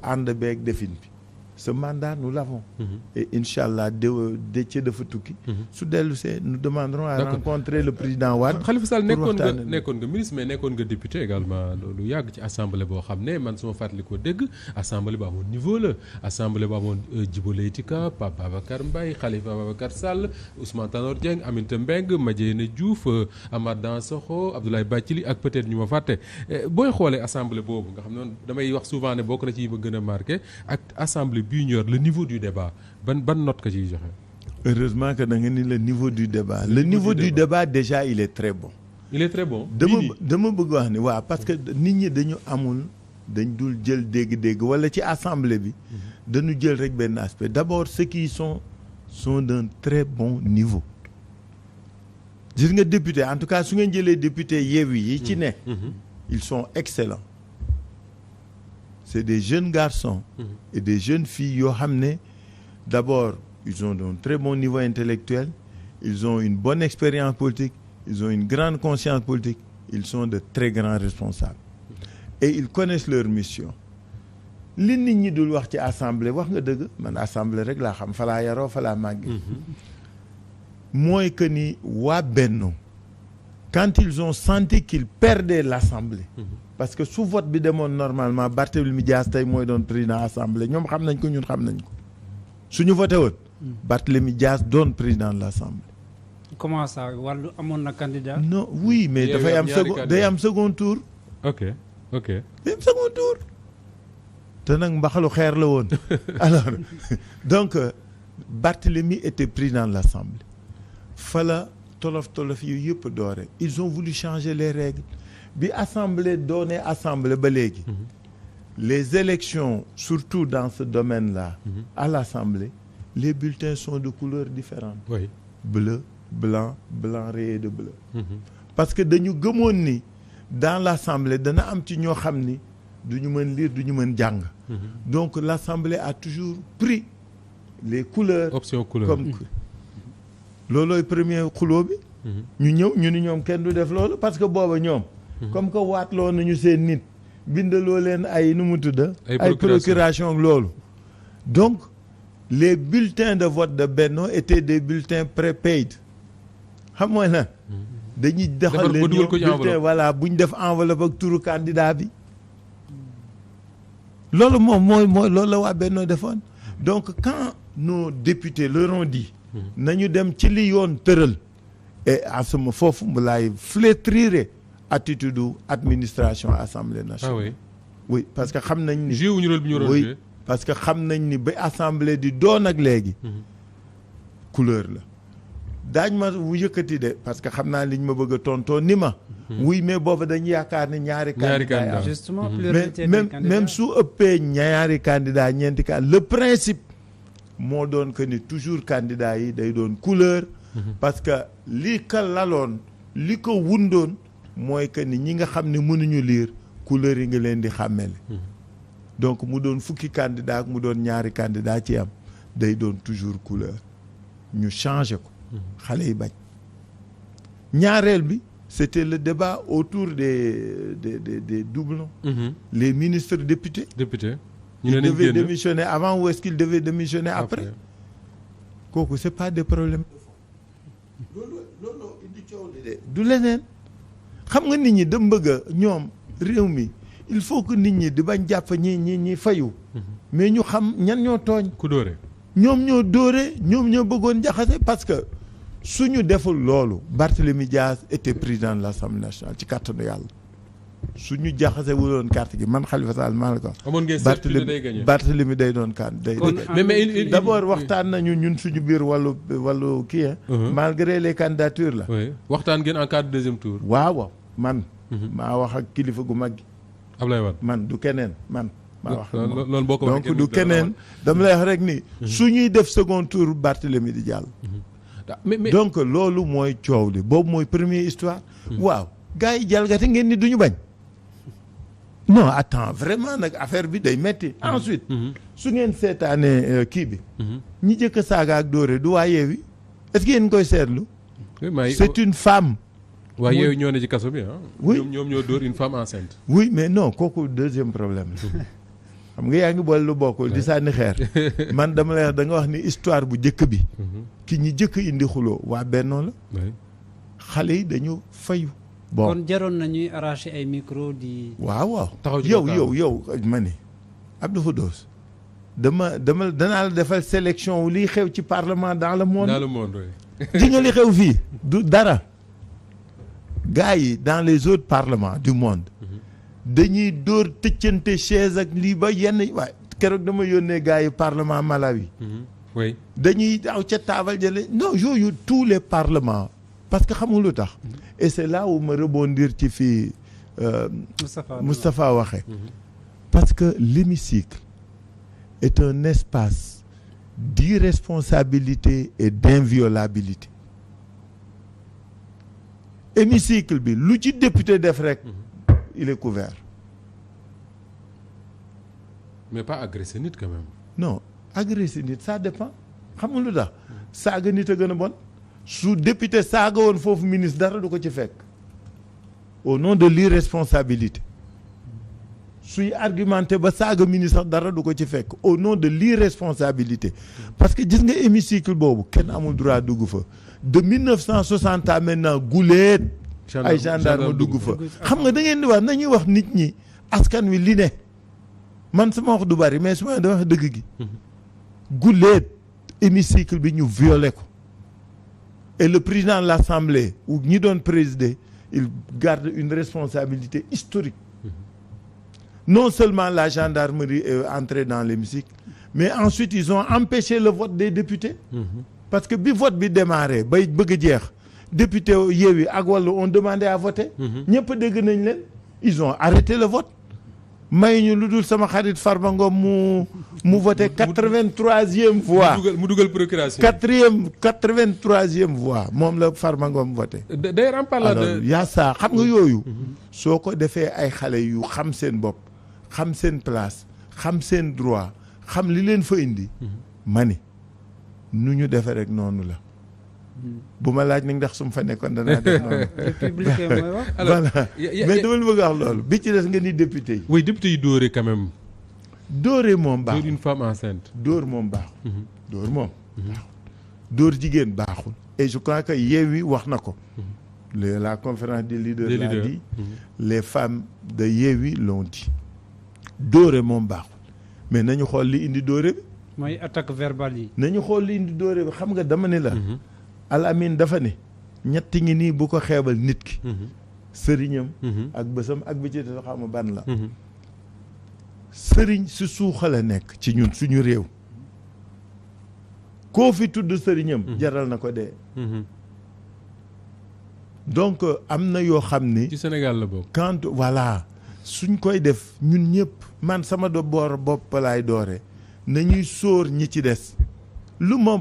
ànd beeg defin bi. Ce mandat nous l'avons. Et Inch'Allah Déthié dafa tukki. su dellu see nous demanderons à rencontrer le président Wade. Khalifa Sall nekkoon nga ministre mais nekkoon nga député également lu yàgg ci assemblée boo xam ne man suma fàttali ko dégg assemblée ba amoon niveau la assemblée ba amoon Djibo Leyti Ka Pape Babacar Mbaye Khalifa Ababacar Sall Ousmane Tanor Dieng Aminata Mbengue Madiène Diouf Amath Dansokho Abdoulaye Bathily ak peut-être ñu ma fàtte booy xoolee assemblée boobu nga xam ne damay wax souvent ne bokk na ci yi ma gën a marqué ak assemblée bii ñor le niveau du débat ban note ka ciy joxe. Heureusement que da nga ni le niveau du débat. Le niveau du débat déjà il est très bon. Il est très bon. dama bëgg wax ni waaw parce que nit ñi dañu dañ dul jël dégg-dégg wala ci assemblée bi dañu jël rek benn aspect d'abord ceux qui sont d'un très bon niveau. gis nga député en tout cas su ngeen jëlee député Yewwi yi ci ne. ils sont excellents. C'est des jeunes garçons et des jeunes filles yoo xam ne d'abord ils ont un très bon niveau intellectuel, ils ont une bonne expérience politique, ils ont une grande conscience politique, ils sont de très grands responsables et ils connaissent leur mission. li nit ñi dul wax ci assemblée wax nga dëgg man assemblée rek laa xam fa laa yaroo fa laa màggee mooy que ni waa Benno quand ils ont senti qu'ils perdaient l'assemblée parce que su vote bi demoon normalement Barthélémy Dias tey mooy doon président assemblée ñoom xam nañ ko ñun xam nañ ko suñu voté woon Barthélémy Dias doon président de l'assemblée. Comment ça Wallu amoon na candidat. Non oui mais dafay am second tour. ok day am second tour. te nag mbaxalu xeer la woon alors donc Barthélémy était président de l'assemblée fa la tolof yu yëpp doore ils ont voulu changer les règles bi assemblée doonee assemblée ba léegi les élections surtout dans ce domaine-là à l'assemblée les bulletins sont de couleurs différentes. Oui. Bleu, blanc rayé de bleu. Parce que dañu gëmoon ni dans l'assemblée dana am ci ñoo xam ni duñu mën lire duñu mën jàng. Donc l'assemblée a toujours pris les couleurs. Option couleur. Comme loolooy premier xuloo bi. ñu ñëw ñu ni ñoom kenn du def loolu parce que booba ñoom. comme que waatloo nañu seen nit bindaloo leen ay nu mu tudda ay procuration ak loolu. Donc les bulletins de vote de Benno étaient des bulletins prépaid xam mooy lan dañuy doxal leen ñoom bulletin voilà bu ñu def enveloppe ak turu candidat bi loolu moom mooy loolu la waa Benno defoon. Donc quand nos députés leur ont dit nañu dem ci li yoon tëral et à sama foofu mu laay flétrir attitude administration assemblée nationale. Ah oui. Oui parce que xam nañ ni joué wuñu rôle bi ñu oui parce que xam nañ ni ba assemblée di doon ak léegi couleur la daañ ma wu yëkkati de parce que xam naa liñ ma bëgg a tontoo ni ma oui mais booba dañu yaakaar ni ñaari candidat justement même su ëppee ñaari candidat ñeenti candidat le principe moo doon que ni toujours candidat yi day doon couleur parce que li ka laloon li ko wundoon mooy que ni ñi nga xam ne mënuñu lire couleur yi nga leen di xàmmele donc mu doon fukki candidat ak mu doon ñaari candidat ci am day doon toujours couleur ñu changé ko xale yi bañ. ñaareel bi c'était le débat autour des doublons. Les ministres députés. Ils devaient démissionner avant ou est-ce qu'ils devaient démissionner après. kooku c'est pas des problèmes de fond. loolu indi coow li de du leneen xam nga nit ñi dem bëgg a ñoom réew mi il faut que nit ñi di bañ jàpp ñi fayu. mais ñu xam ñan ñoo tooñ. ku dóore. ñoom ñoo dóore ñoom ñoo bëggoon jaxase parce que suñu deful loolu Barthélémy Dias était président de l'Assemblée nationale ci kàttanu yàlla suñu jaxase wuloon carte gi man Khalifa Sall maa la ko. amoon ngeen certitude day gagné Barthélémy day doon kan day. mais d'abord waxtaan nañu ñun suñu biir wàllu kii malgré les candidatures là. oui waxtaan ngeen en cas de deuxième tour. waaw man. maa wax ak kilifa gu mag gi. Ablaye Wade man du keneen man. maa wax loolu boo ko donc du keneen dama lay wax rek ni. su ñuy def second tour Barthélémy di jàll. mais donc loolu mooy coow li boobu mooy première histoire. waaw gars yi jalgati ngeen ni duñu bañ. non attends vraiment nag affaire bi day metti ensuite su ngeen seetaanee kii bi. ñi jëkk saaga ak dóore du waa Yewwi est-ce que yéen koy seetlu. c'est une femme. waa Yewwi ñoo ne ci kaso bi ah. oui ñoom ñoo dóor une femme enceinte. oui mais non kooku deuxième problème la. xam nga yaa ngi boole lu bokkul di sànni xeer. man dama lay wax da nga wax ni histoire bu njëkk bi. ki ñi jëkk indi xuloo waa Benno la. xale yi dañu fayu. bon kon jaroon na ñuy arracher ay micro di. waaw taxaw ci yow ma ne Abdou Khoudoss danaa la defal sélection wu liy xew ci parlement dans le monde. dans le monde oui. di nga li xew fii du dara. gars yi dans les autres parlements du monde. dañuy dóor tëccante chaise ak lii ba yenn waaye keroog dama yónnee gars yi parlement Malawi. oui dañuy aw ca taabal jële non yooyu tous les parlements parce que xamul lu tax. et c'est là où ma rebondir ci fii Moustapha waxe parce que l'hémicycle est un espace d'irresponsabilité et d'inviolabilité. hémicycle bi lu ci député def rek. il est couvert. mais pas agresser nit quand même. non agresser nit ça dépend xam nga lu tax saaga nit a gën a bon su député saaga woon foofu ministre dara du ko ci fekk au nom de l'irresponsabilité suy argumenté ba saaga ministre dara du ko ci fekk au nom de l'irresponsabilité parce que gis nga hémicycle boobu kenn amul droit dugg fa de 1960 à maintenant guleet ay gendarme dugg fa xam nga da ngeen di wax nañuy wax nit ñi askan wi li ne man sama wax du bari mais su ma da wax dëgg gi guleet hémicycle bi ñu violé ko et le président de l'Assemblée ou ñi doon présider il garde une responsabilité historique non seulement la gendarmerie est entrée dans l'hémicycle mais ensuite ils ont empêché le vote des députés parce que bi vote bi démarré bay bëgg a jeex député Yewwi ak Wallu ont demandé à voter ñëpp dégg nañ leen ils ont arrêté le vote may ñu lu dul sama xarit Farba Ngom mu voté 83e voix mu dugal procuration 83e voix moom la Farba Ngom voté. d'ailleurs en parlant de yaa saa xam nga yooyu soo ko defee ay xale yu xam seen bopp xam seen place xam seen droit xam li leen fa indi ma ni nu ñu defee rek noonu la bu ma laaj nag ndax su ma fa nekkoon danaa def noonu. républicain mooy wax. voilà mais dama la bëgg a wax loolu bi ci des nga ni député yi. oui député yi dóore quand même. dóore moom baaxul dóor une femme enceinte. dóor moom baaxul. dóor moom baaxul. dóor jigéen baaxul. et je crois que Yewwi wax na ko. la conférence des leaders l'a dit. les femmes de Yewwi l'ont dit. dóore moom baaxul mais nañu xool li indi dóore bi. mooy attaque verbale yi. nañu xool li indi dóore bi xam nga dama ne la. Al-Amine dafa ne ñetti ngi nii bu ko xeebal nit ki. sëriñam. ak bësam ak bi ci des xam nga ban la. sëriñ si suuxa la nekk ci ñun suñu réew. koo fi tudd sëriñam. jaral na ko dee. donc am na yoo xam ni. ci Sénégal la bokk. quand voilà suñ koy def ñun ñëpp man sama boor bopp laay doore nañuy sóor ñi ci des. lu ma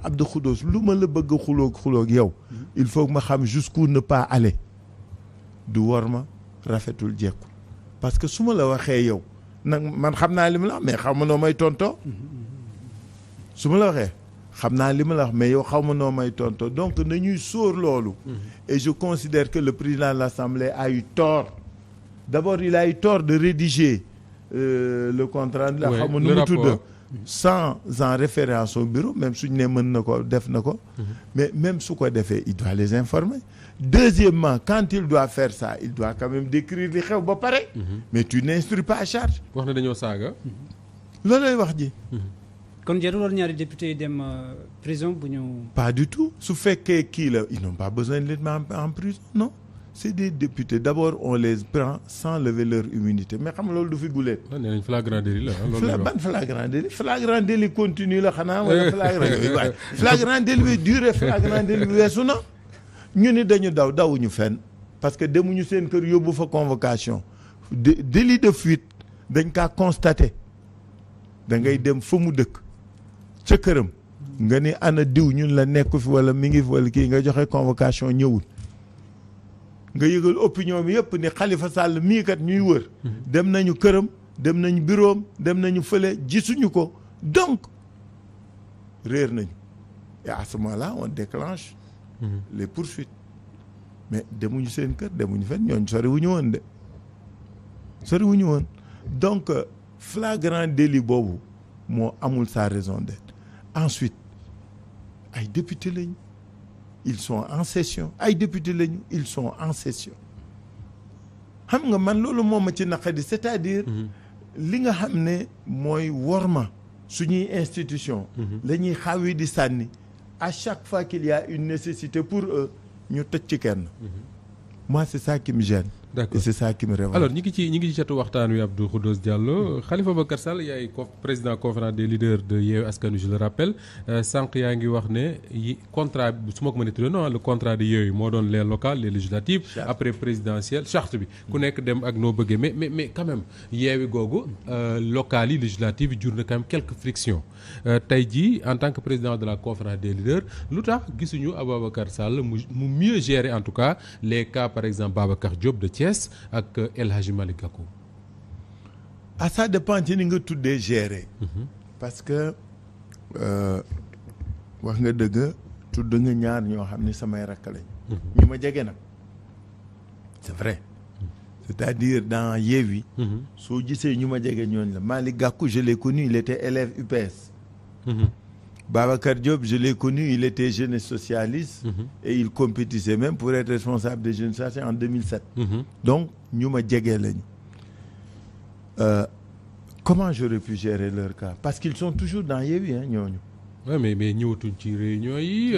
Abdou Khoudoss lu ma la bëgg xuloog yow il faut que ma xam jusqu'où ne pas aller du war ma rafetul jekkul parce que su ma la waxee yow nag man xam naa li mu la mais xam ma noo may tontoo su ma la waxee xam naa li ma la wax mais yow xaw ma noo may tonto donc nañuy sóor loolu. Et je considère que le président de l'Assemblée a eu tort. D'abord il a eu tort de rédiger le contrat la xam nga nu mu tudd sans en référence au bureau même suñu ne mën na ko def na ko. Mais même su ko defee il doit les informer. Deuxièmement quand il doit faire ça il doit quand même décrire li xew ba pare. Mais tu n'instruis pas à charge. wax na dañoo saaga. loolay wax ji. kon jarul woon ñaari député yi dem prison bu ñu. Pas du tout su fekkee kii la ils n'ont pas besoin de les mettre en prison non. C'est des députés d'abord on les prend sans lever leur immunité mais xam nga loolu du fi guleet. nee nañ flagrant délit la ban flagrant délit continue la xanaa wala flagrant délit bi durée flagrant délit bi weesu na. ñu ni dañu dawuñu fenn parce que demuñu seen kër yóbbu fa convocation délit de fuite dañ kaa constaté da ngay dem fa mu dëkk ca këram nga ni ana diw ñun la nekku fi wala mi ngi fi wala kii nga joxe convocation ñëwul. nga yëgal opinion bi yëpp ni Khalifa Sall mii kat ñuy wër. dem nañu këram dem nañu bureau dem nañu fële gisuñu ko donc réer nañu et à ce moment-là on déclenche. les poursuites mais demuñu seen kër demuñu fenn ñooñu soriwuñu woon de soriwuñu woon donc flagrant délit boobu moo amul sa raison d'être. Ensuite ay député lañu. Ils sont en session ay député lañu ils sont en session xam nga man loolu moo ma ci naqadi c'est-à-dire li nga xam ne mooy worma suñuy institution la ñuy xawi di sànni à chaque fois qu'il y a une nécessité pour eux ñu tëj ci kenn. Moi c'est ça qui me gêne. D'accord. Et c'est ça qui me révolte. Alors ñi ngi ci catu waxtaan wi Abdou Khoudoss Diallo Khalifa Ababacar Sall yaay président conférence des leaders de Yewwi Askan Wi je le rappelle sànq yaa ngi wax ne contrat su ma ko mënee tuddee non le contrat de Yewwi moo doon les locales les législatives. Après présidentielle charte bi ku nekk dem ak noo bëggee mais quand même Yewwi googu locales yi législatives yi jur na quand même quelques frictions tey jii en tant que président de la conférence des leaders lu tax gisuñu Ababacar Sall mu mieux gérer en tout cas les cas par exemple Babacar Diop de Thiès ak El Hadji Malick Gakou. Ah ça dépend ci ni nga tuddee gérer. Parce que wax nga dëgg tudd nga ñaar ñoo xam ni samay rakk lañ. ñu ma jege nag c'est vrai. C'est-à-dire dans Yewwi. soo gisee ñu ma jege ñooñ la Malick Gakou je l'ai connu il était élève UPS. Babacar Diop je l'ai connu il était jeune socialiste. Et il compétissait même pour être responsable des jeunes socialistes en 2007. Donc ñu ma jege lañu. Comment j'aurais pu gérer leur cas parce qu'ils sont toujours dans Yewwi ñooñu. Ouais, mais ñëwatuñ ci réunion yi.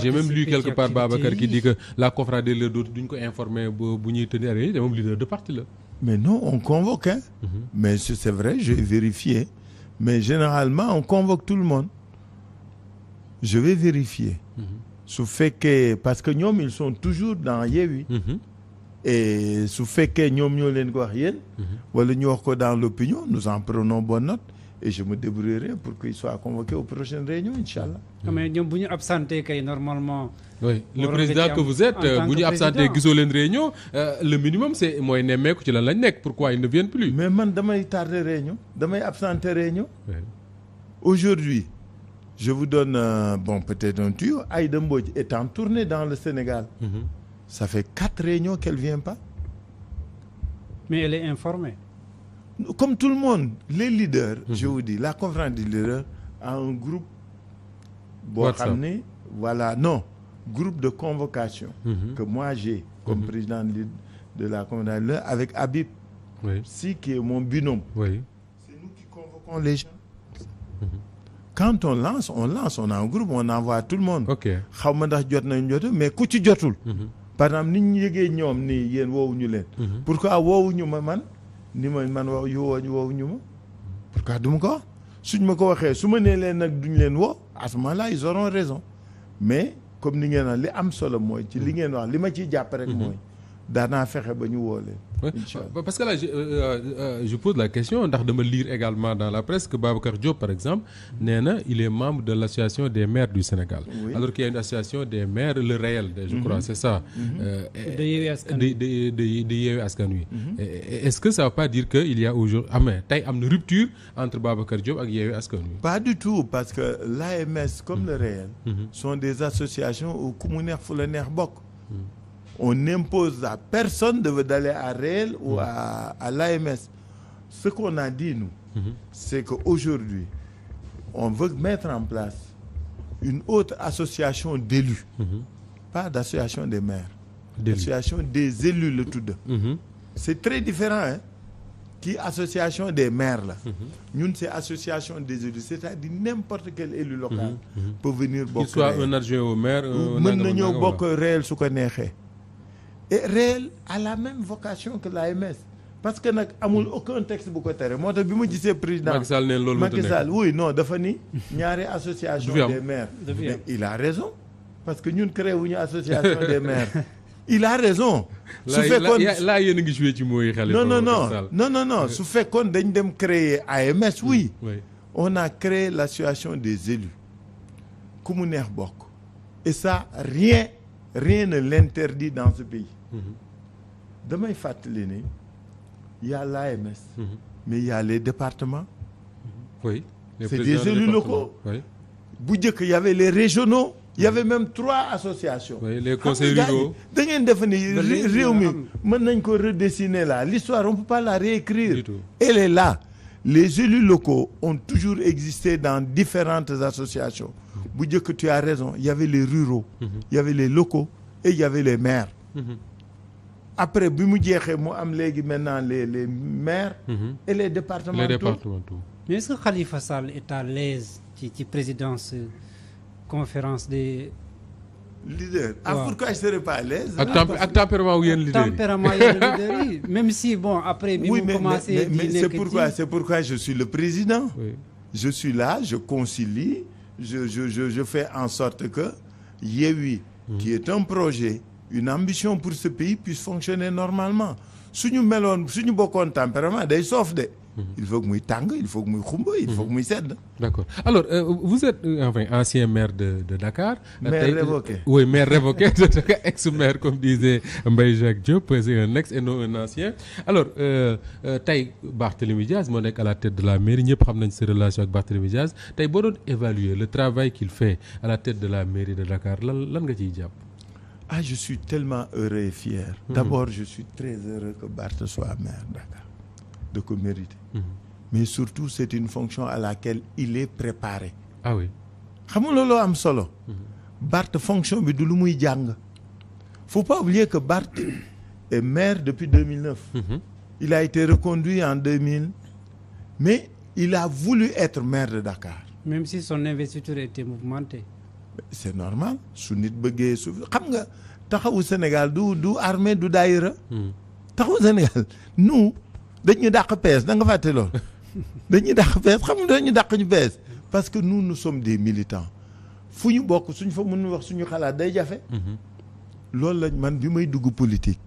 J'ai même lu quelque part Babacar qui dit que la conférence des leaders duñ ko informer bu ñuy tenir réunion moom leader de parti la. Mais non on convoque hein. Mais c'est vrai j'ai vérifié mais généralement on convoque tout le monde. Je vais vérifier. Su fekkee parce que ñoom ils sont toujours dans Yewwi. Et su fekkee ñoom ñoo leen ko wax yéen. wala ñu wax ko dans l'opinion nous en prenons bonne note et je me débrouillerai pour qu'il soit convoqué aux prochaines réunions inchallah. mais ñoom bu ñu absenté kay normalement. Oui le président que vous êtes bu ñu absenté gisoo leen réunion le minimum c'est mooy nemmeeku ci lan lañ nekk pourquoi ils ne viennent plus. mais man damay tardé réunion damay absenté réunion. Aujourd'hui je vous donne bon peut-être un tuyau Aïda Mbodj est en tournée dans le Sénégal. Ça fait 4 réunions qu'elle vient pas. Mais elle est informée. Comme tout le monde les leaders. Je vous dis la conférence des leaders a un groupe. boo xam ne voilà non groupe de convocation. Que moi j'ai comme président de la conférence des leaders avec Habib. Si qui est mon binôme. C'est nous qui convoquons les gens. Quand on lance on a un groupe on envoie tout le monde. xaw ma ndax jot nañu jot mais ku ci jotul. par exemple ni ñu yëgee ñoom ni yéen woowuñu leen. pourquoi woowuñu ma man ni man woowuñu ma. pourquoi du ma ko wax suñ ma ko waxee su ma nee leen nag duñ leen woo à ce moment-là ils auront raison mais comme ni ngeen wax li am solo mooy ci li ngeen wax li ma ciy jàpp rek mooy daanaa fexe ba ñu woo leen. Ouais. Inch'Allah. Parce que là je pose la question ndax dama lire également dans la presse que Babacar Diop par exemple nee na il est membre de l'association des maires du Sénégal. Oui. Alors qu'il y a une association des maires le réel je crois c'est ça. de Yewwi Askan Wi de Yewwi Askan Wi. Est-ce que ça veut pas dire que il y a aujourd'hui tey am na rupture entre Babacar Diop ak Yewwi Askan Wi. Pas du tout parce que l'AMS comme le réel sont des associations où ku mu neex fu la neex bokk. On n'impose à personne d'aller à réel ou à l'AMS. Ce qu'on a dit nous, c'est qu'aujourd'hui on veut mettre en place une autre association d'élus, pas d'association des maires, d'association des élus le tout deux. C'est très différent hein. Qui association des maires là. Ñun c'est association des élus, c'est-à-dire n'importe quel élu local peut venir bokk. Qu'il soit un adjoint au maire. mën na ñëw bokk réel su ko neexee. Et réel a la même vocation que l'AMS parce que nag amul aucun texte bu ko tere moo tax bi ma gisee président Macky Sall neen loolu Macky Sall oui non dafa ni ñaari association des maires. Mais il a raison parce que ñun créé wuñu association des maires. Il a raison. su fekkoon laa yéen a ngi joué ci mooy xale. non su fekkoon dañ dem créer AMS oui. Oui. On a créé l'association des élus ku mu neex bokk et ça rien ne l'interdit dans ce pays. damay fàttali ne y a l'AMS mais il y a les départements. Oui. C'est des élus locaux. Oui. bu njëkk y avait les régionaux. Il y avait même 3 associations. Oui, les conseils ruraux. da ngeen def ni réew mi mën nañ ko redessiner là l'histoire on peut pas la réécrire. Du tout. Elle est là. Les élus locaux ont toujours existé dans différentes associations. bu njëkk tu as raison il y avait les ruraux. Il y avait les locaux et il y avait les maires. Après bi mu jeexee mu am léegi maintenant les maires. Et les départementaux. Les départementaux. mais est-ce que Khalifa Sall est à l'aise ci présidence conférence des leaders. waaw. Pourquoi je serais pas à l'aise. ak tempérament wu yéen leader yi. tempérament yenn leader yi même si bon après bi oui mu commencé mais di nekk c'est pourquoi je suis le président. Oui. Je suis là je concilie je fais en sorte que Yewwi qui est un projet une ambition pour ce pays puisse fonctionner normalement suñu bokkoon tempérament day soof de. Il faut que muy tàng il faut que muy xumba il faut que muy sedd. D'accord alors vous êtes enfin ancien maire de Dakar. Maire révoqué. Oui maire révoqué ex-maire comme disait Mbaye Jacques Diop c'est un ex et non un ancien. Alors tey Barthélémy Diaz moo nekk à la tête de la mairie ñëpp xam nañ sa relation ak Barthélémy Diaz tey boo doon évaluer le travail qu'il fait à la tête de la mairie de Dakar lan nga ciy jàpp. Ah je suis tellement heureux et fier. D'abord je suis très heureux que Barth soit maire Dakar. De ko mériter. Mais surtout c'est une fonction à laquelle il est préparé. Ah oui. xam nga loolu am solo. Barth fonction bi du lu muy jàng. Faut pas oublier que Barth est maire depuis 2009. Il a été reconduit en 2000 mais il a voulu être maire de Dakar. même si son investiture était mouvementée. C'est normal su nit bëggee su xam nga taxawu Sénégal du armée du daïra. taxawu Sénégal nous dañu dàq PS da nga fàtte lool dañuy dàq PS xam nga dañu dàq ñu PS parce que nous sommes des militants fu ñu bokk suñ fa mën wax suñu xalaat day jafe. loolu lañ man bi may dugg politique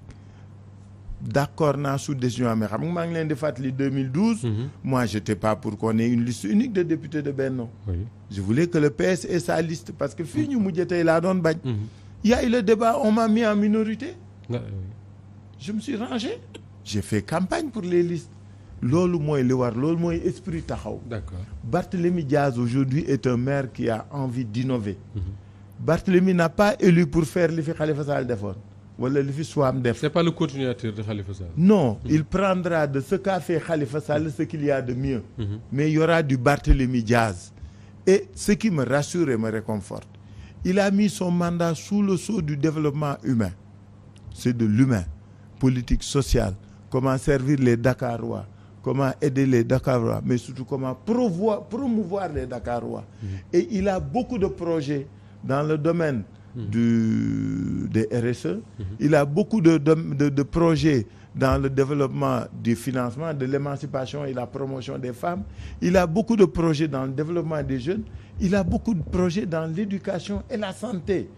d'accord naa sous décision amee xam nga maa ngi leen di fàttali 2012. Moi j'étais pas pour qu'on ait une liste unique de députés de Benno. Oui. Je voulais que le PS ait sa liste parce que fii ñu mujj tey laa doon bañ. Il y a eu le débat on m'a mis en minorité. Je me suis rangé. J'ai fait campagne pour les listes. Loolu mooy li war loolu mooy esprit taxaw. D'accord. Barthélémy Diaz aujourd'hui est un maire qui a envie d'innover. Barthélémy n'a pas élu pour faire li fi Khalifa Sall defoon wala li fi Soham def. C'est pas le continuateur de Khalifa Sall. Non, il prendra de ce qu'a fait Khalifa Sall ce qu'il y a de mieux. Mais il y aura du Barthélémy Diaz. Et ce qui me rassure et me réconforte, il a mis son mandat sous le sceau du développement humain. C'est de l'humain, politique sociale. Comment servir les Dakarois, comment aider les Dakarois, mais surtout comment promouvoir les Dakarois. Et il a beaucoup de projets dans le domaine des RSE. Il a beaucoup de projets dans le développement du financement, de l'émancipation et la promotion des femmes. Il a beaucoup de projets dans le développement des jeunes. Il a beaucoup de projets dans l'éducation et la santé.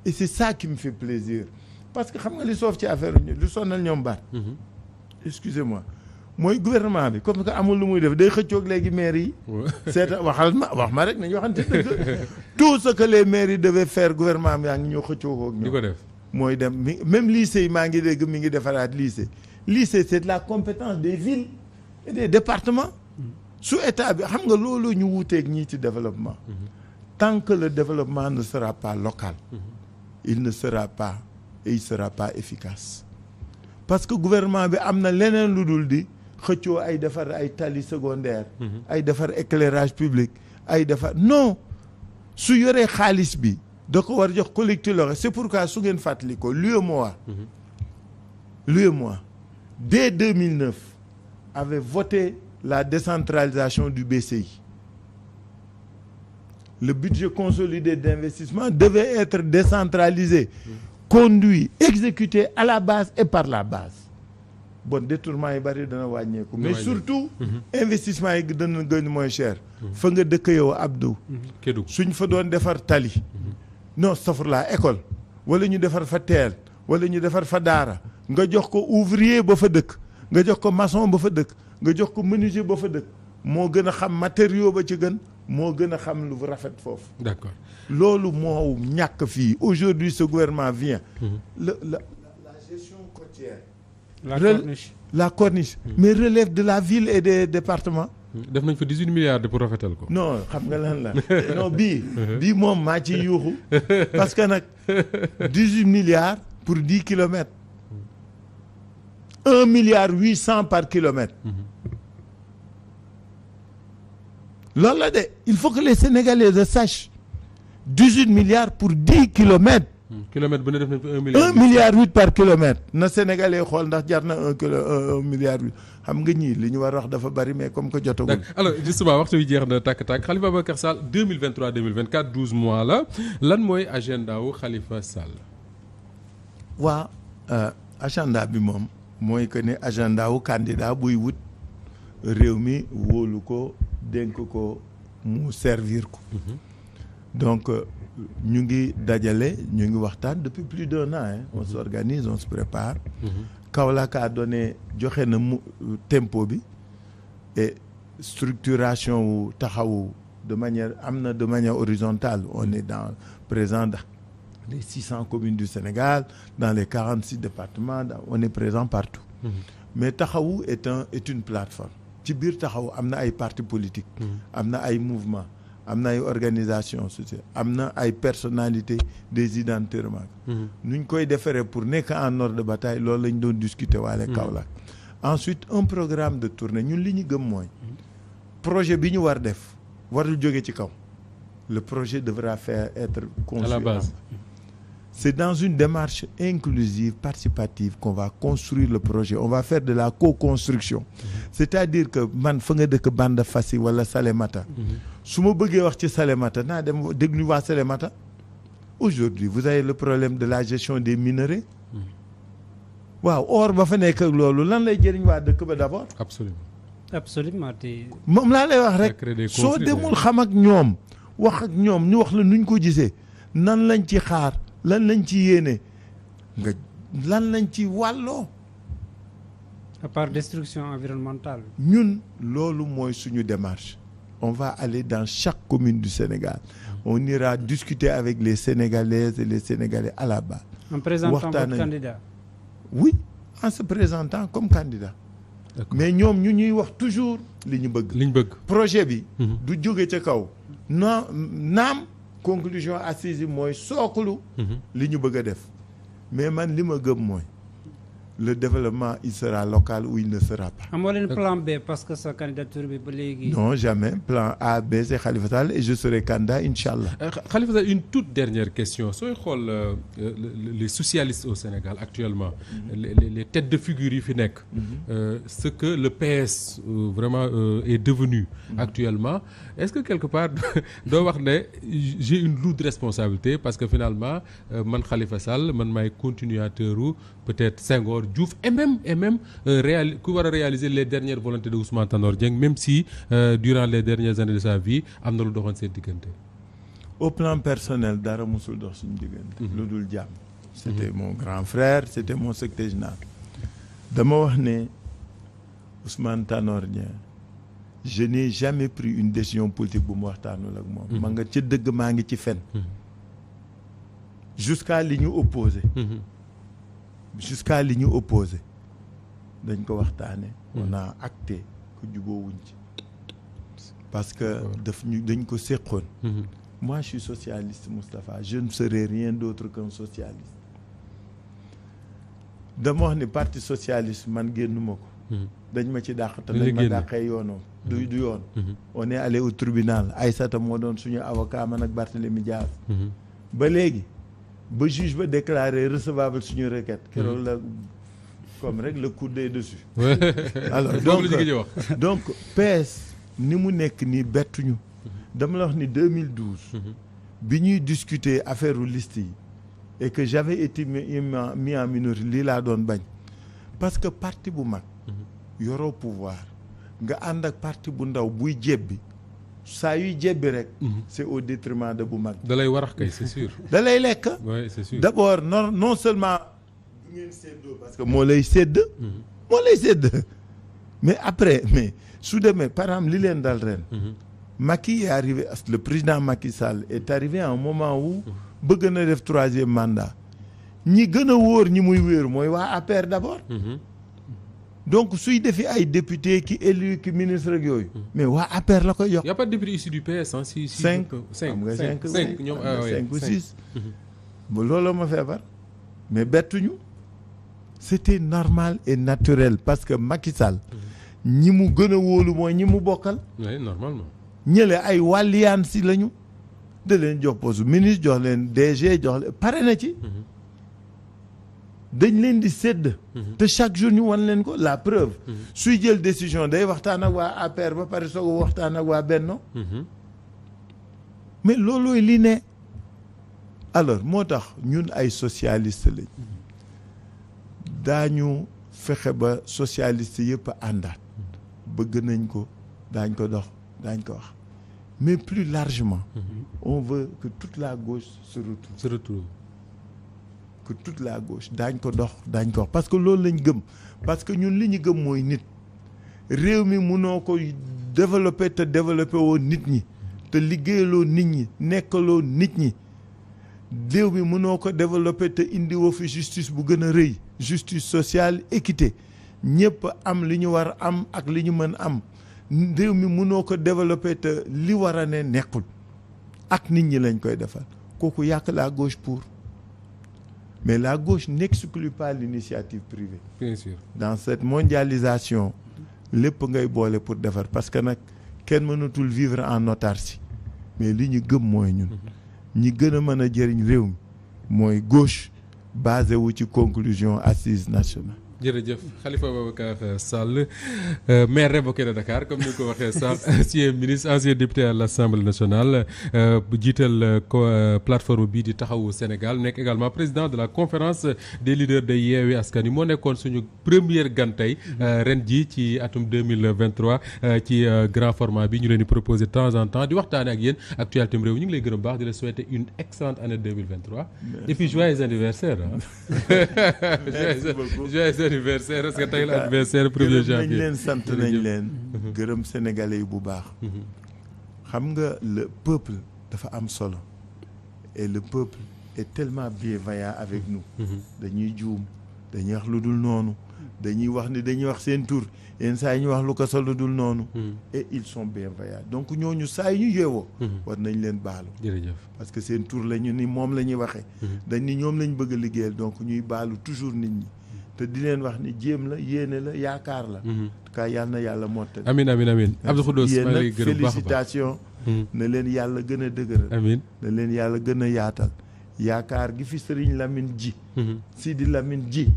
Et c'est ça qui me fait plaisir. parce que xam nga li soof ci affaire lu sonnal ñoom baat. excusez-moi mooy gouvernement bi comme que amul lu muy def day xëccoog léegi maire yi. seeta wax ma rek nañu waxante dëgg. tout ce que les maires yi devaient faire gouvernement bi yaa ngi ñoo xëccoo ak ñoom. di ko def mooy dem même lycée yi maa ngi dégg mi ngi defaraat lycée. lycée c'est de la compétence des villes et des départements. su état bi xam nga loolu ñu wuuteeg ñii ci développement. tant que le développement ne sera pas local. il ne sera pas et il sera pas efficace. parce que gouvernement bi am na leneen lu dul di xëccoo ay defar ay tali secondaire ay defar éclairage public ay defar non su yoree xaalis bi da ko war jox collectivité locale c'est pourquoi su ngeen fàttali ko l'UEMOA dès 2009 avait voté la décentralisation du BCI. Le budget consolidé d'investissement devait être décentralisé, conduit, exécuté à la base et par la base. Bon, détournement yi bari dana wàññeeku mais surtout investissement yi dana gën moins cher. fa nga dëkk yow Abdou. suñ fa doon defar tali. non safurlaa école. wala ñu defar fa teel. wala ñu defar fa daara. nga jox ko ouvrier ba fa dëkk. nga jox ko maçon ba fa dëkk. nga jox ko menuisier ba fa dëkk. moo gën a xam matériaux ba ci gën. moo gën a xam lu rafet foofu. D'accord. loolu moo ñàkk fii aujourd'hui ce gouvernement vient. la gestion côtière. la corniche. mais relève de la ville et des départements. def nañ fa 18 milliards de pour rafetal ko. non xam nga lan la non bii moom maa ciy yuuxu parce que nag 18 milliards pour 10 kilomètres. 1 milliard 800 par kilomètre. loolu la de il faut que les Sénégalais le sachent 18 milliards pour 10 kilomètres. kilomètre bu ne def nañ fa 1 milliard. 1 milliard 8 par kilomètre na Sénégalais xool ndax jar na 1 milliard 8 xam nga ñii li ñu war a wax dafa bari mais comme que jotagul. alors justement waxtu wi jeex na tàkk-tàkk Khalifa Ababacar Sall 2023 2024 12 mois la lan mooy agenda wu Khalifa Sall. waa agenda bi moom mooy que ne agenda wu candidat buy wut réew mi wóolu ko dénk ko mu servir ko. donc ñu ngi dajale ñu ngi waxtaan depuis plus d'un an on s'organise on se prépare. Kaolack a donné joxe na mu tempo bi et structuration wu taxawu de manière am na de manière horizontale on est dans présent dans les 600 communes du Sénégal dans les 46 départements on est présent partout. mais taxawu est une plateforme. ci biir taxaw am na ay partis politiques. am na ay mouvements am na ay organisations sociales am na ay personnalités des identités remarquables. nu ñu koy defaree pour nekk en ordre de bataille loolu la ñu doon discuter waale Kaolack. ensuite un programme de tournée ñun li ñu gëm mooy. projet bi ñu war def warul jóge ci kaw. le projet devra être conçu à la base. C'est dans une démarche inclusive, participative qu'on va construire le projet. On va faire de la co-construction. C'est-à-dire que man fa nga dëkk Banda Fassi wala Salémata. su ma bëggee wax ci Salémata naa dem déglu waa Salémata. Aujourd'hui vous avez le problème de la gestion des minerais. waaw or ba fa nekk ak loolu lan lay jëriñ waa dëkk ba d'abord. absolument moom laa lay wax rek soo demul xam ak ñoom wax ak ñoom ñu wax la nuñ ko gisee nan lañ ci xaar. lan lañ ci yéene nga lan lañ ci wàlloo. à part destruction environnementale. ñun loolu mooy suñu démarche. on va aller dans chaque commune du Sénégal. on ira discuter avec les Sénégalaises et les Sénégalais à la base. en présentant votre candidat. oui en se présentant comme candidat. mais ñoom ñu ñuy wax toujours li ñu bëgg. projet bi. du jóge ca kaw. naam. conclusion assise yi mooy sooklu li ñu bëgg a def mais man li ma gëm mooy le développement il sera local ou il ne sera pas. amoo leen plan B parce que sa candidature bi ba léegi. non jamais plan A B c'est Khalifa Sall et je serai candidat inchallah. Khalifa Sall une toute dernière question sooy xool les socialistes au Sénégal actuellement. les têtes de figure yi fi nekk. ce que le PS vraiment est devenu actuellement est-ce que quelque part doo wax ne j'ai une lourde responsabilité parce que finalement man Khalifa Sall man maay continuateur u peut-être Senghor Diouf et même ku war a réaliser les dernières volontés de Ousmane Tanor Dieng même si durant les dernières années de sa vie am na lu doxoon seen diggante. au plan personnel dara musul dox suñu diggante. lu dul jàmm c'était mon grand frère c'était mon secrétaire général dama wax ne Ousmane Tanor Dieng je n'ai jamais pris une décision politique bu mu waxtaanul ak moom ma nga ca dëgg maa ngi ci fen jusqu'à li ñu opposé dañ ko waxtaane on a acté que juboowuñ ci parce que dañ ko séqoon moi je suis socialiste Moustapha je ne serai rien d'autre qu'un socialiste dama wax ni parti socialiste man génnuma ko dañ ma ci dàq te dañ ma dàqee yoonoo du yoon on est allé au tribunal Aïssata moo doon suñu avocat man ak Barthélémy Diaz ba léegi ba juge ba déclaré recevable suñu requête keroog la comme rek le coup d'œil dessus alors donc PS ni mu nekk nii bettuñu dama la wax ni 2012 bi ñuy discuter affaire liste yi et que j'avais été mis en minorité lii laa doon bañ parce que parti bu mag yoroo pouvoir nga ànd ak parti bu ndaw buy jebbi saa yuy jebbi rek c'est au détriment de bu mag da lay warax kay c'est sûr da lay lekk oui c'est sûr d'abord non seulement du ngeen séddoo parce que moo lay sédd mais après mais su demee par exemple li leen dal ren Macky est arrivé le président Macky Sall est arrivé à un moment où bëgg na def 3e mandat ñi gën a wóor ñi muy wéeru mooy waa APR d'abord donc suy defi ay député ki élu ki ministre ak yooyu mais waa APR la koy jox. y a pas de député issu du PS hein si 5 ñoom 5 ou 6 ba loolu ma feebar mais bettuñu c'était normal et naturel parce que Macky Sall ñi mu gën a wóolu mooy ñi mu bokkal. oui normalement. ñële ay wàlliyaan si lañu da leen jox poste ministre jox leen DG jox leen pare na ci. dañ leen di sédd. te chaque jour ñu wan leen ko la preuve. suy jël décision day waxtaan ak waa APR ba pare soog a waxtaan ak waa Benno. mais loolooy li ne. alors moo tax ñun ay socialiste lañ. daañu fexe ba socialiste yëpp a àndaat. bëgg nañ ko daañ ko dox daañ ko wax mais plus largement. on veut que toute la gauche se retrouve. que toute la gauche daañ ko dox daañ ko wax parce que loolu lañ gëm parce que ñun li ñu gëm mooy nit réew mi mënoo ko développer te développer woo nit ñi te liggéeyaloo nit ñi nekkaloo nit ñi réew mi mënoo ko développer te indi woo fi justice bu gën a rëy justice sociale équité ñëpp am li ñu war am ak li ñu mën am réew mi mënoo ko développer te li war a ne nekkul ak nit ñi lañ koy defal kooku yàq la gauche pour. Mais la gauche n'exclut pas l'initiative privée. Bien sûr. Dans cette mondialisation lépp ngay boole pour defar parce que nag kenn mënatul vivre en autarcie mais li ñu gëm mooy ñun ñi gën a mën a jëriñ réew mi mooy gauche basé wu ci conclusion assise nationale. jërëjëf Khalifa Ababacar Sall maire révoqué de Dakar comme ni nga ko waxee sax ancien ministre ancien député à l'Assemblée nationale jiital plateforme bii di taxawu Sénégal nekk également président de la conférence des leaders de Yewwi Askan Wi moo nekkoon suñu première gan tey ren ji ci atum 2023 ci grand format bi ñu leen di proposer de temps en temps di waxtaane ak yéen actualité réew ñu ngi lay gërëm baax di la souhaiter une excellente année 2023 et puis joyeux anniversaire joyeux anniversaire est-ce que tey la anniversaire 1er janvier nañ leen sant nañ leen gërëm sénégalais yi bu baax xam nga le peuple dafa am solo et le peuple est tellement bienveillant avec nous dañuy juum dañuy wax lu dul noonu dañuy wax ni dañuy wax seen tur yenn saa yi ñu wax lu ko sol lu dul noonu et ils sont bienveillants donc ñooñu saa yi ñu yeewoo war nañ leen baalu jërëjëf parce que seen tur la ñu ni moom la ñuy waxee dañ ni ñoom lañ bëgg a liggéeyal donc ñuy baalu toujours nit ñi te di leen wax ni jéem la yéene la yaakaar la. en tout cas yal na yàlla mottali. amiin amiin amiin Abdou Khoudoss maa ngi lay gërëm baax félicitation. na leen yàlla gën a dëgëral. amiin na leen yàlla gën a yaatal. yaakaar gi fi Serigne Lamine ji. Sidi Lamine ji.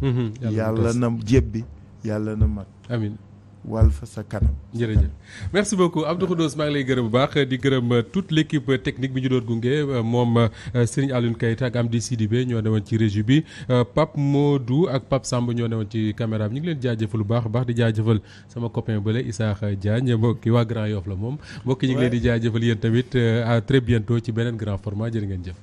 yàlla na jébbi yàlla na mat. amiin wal fa sa kanam. jërëjëf merci beaucoup Abdou Khoudoss maa ngi lay gërëm bu baax di gërëm toute l'équipe technique bi ñu doon gunge moom Serigne Alioune Keita ak Amdi Sidibé ñoo newoon ci régie bi Pape Modou ak Pape Samb ñoo newoon ci caméra bi ñu ngi leen jaajëfal bu baax a baax di jaajëfal sama copain bële Issakha Diagne mbokki waa Grand Yoff la moom mbokki ñu ngi leen di jaajëfal yéen tamit à très bientôt ci beneen grand format jërë ngeen jëf.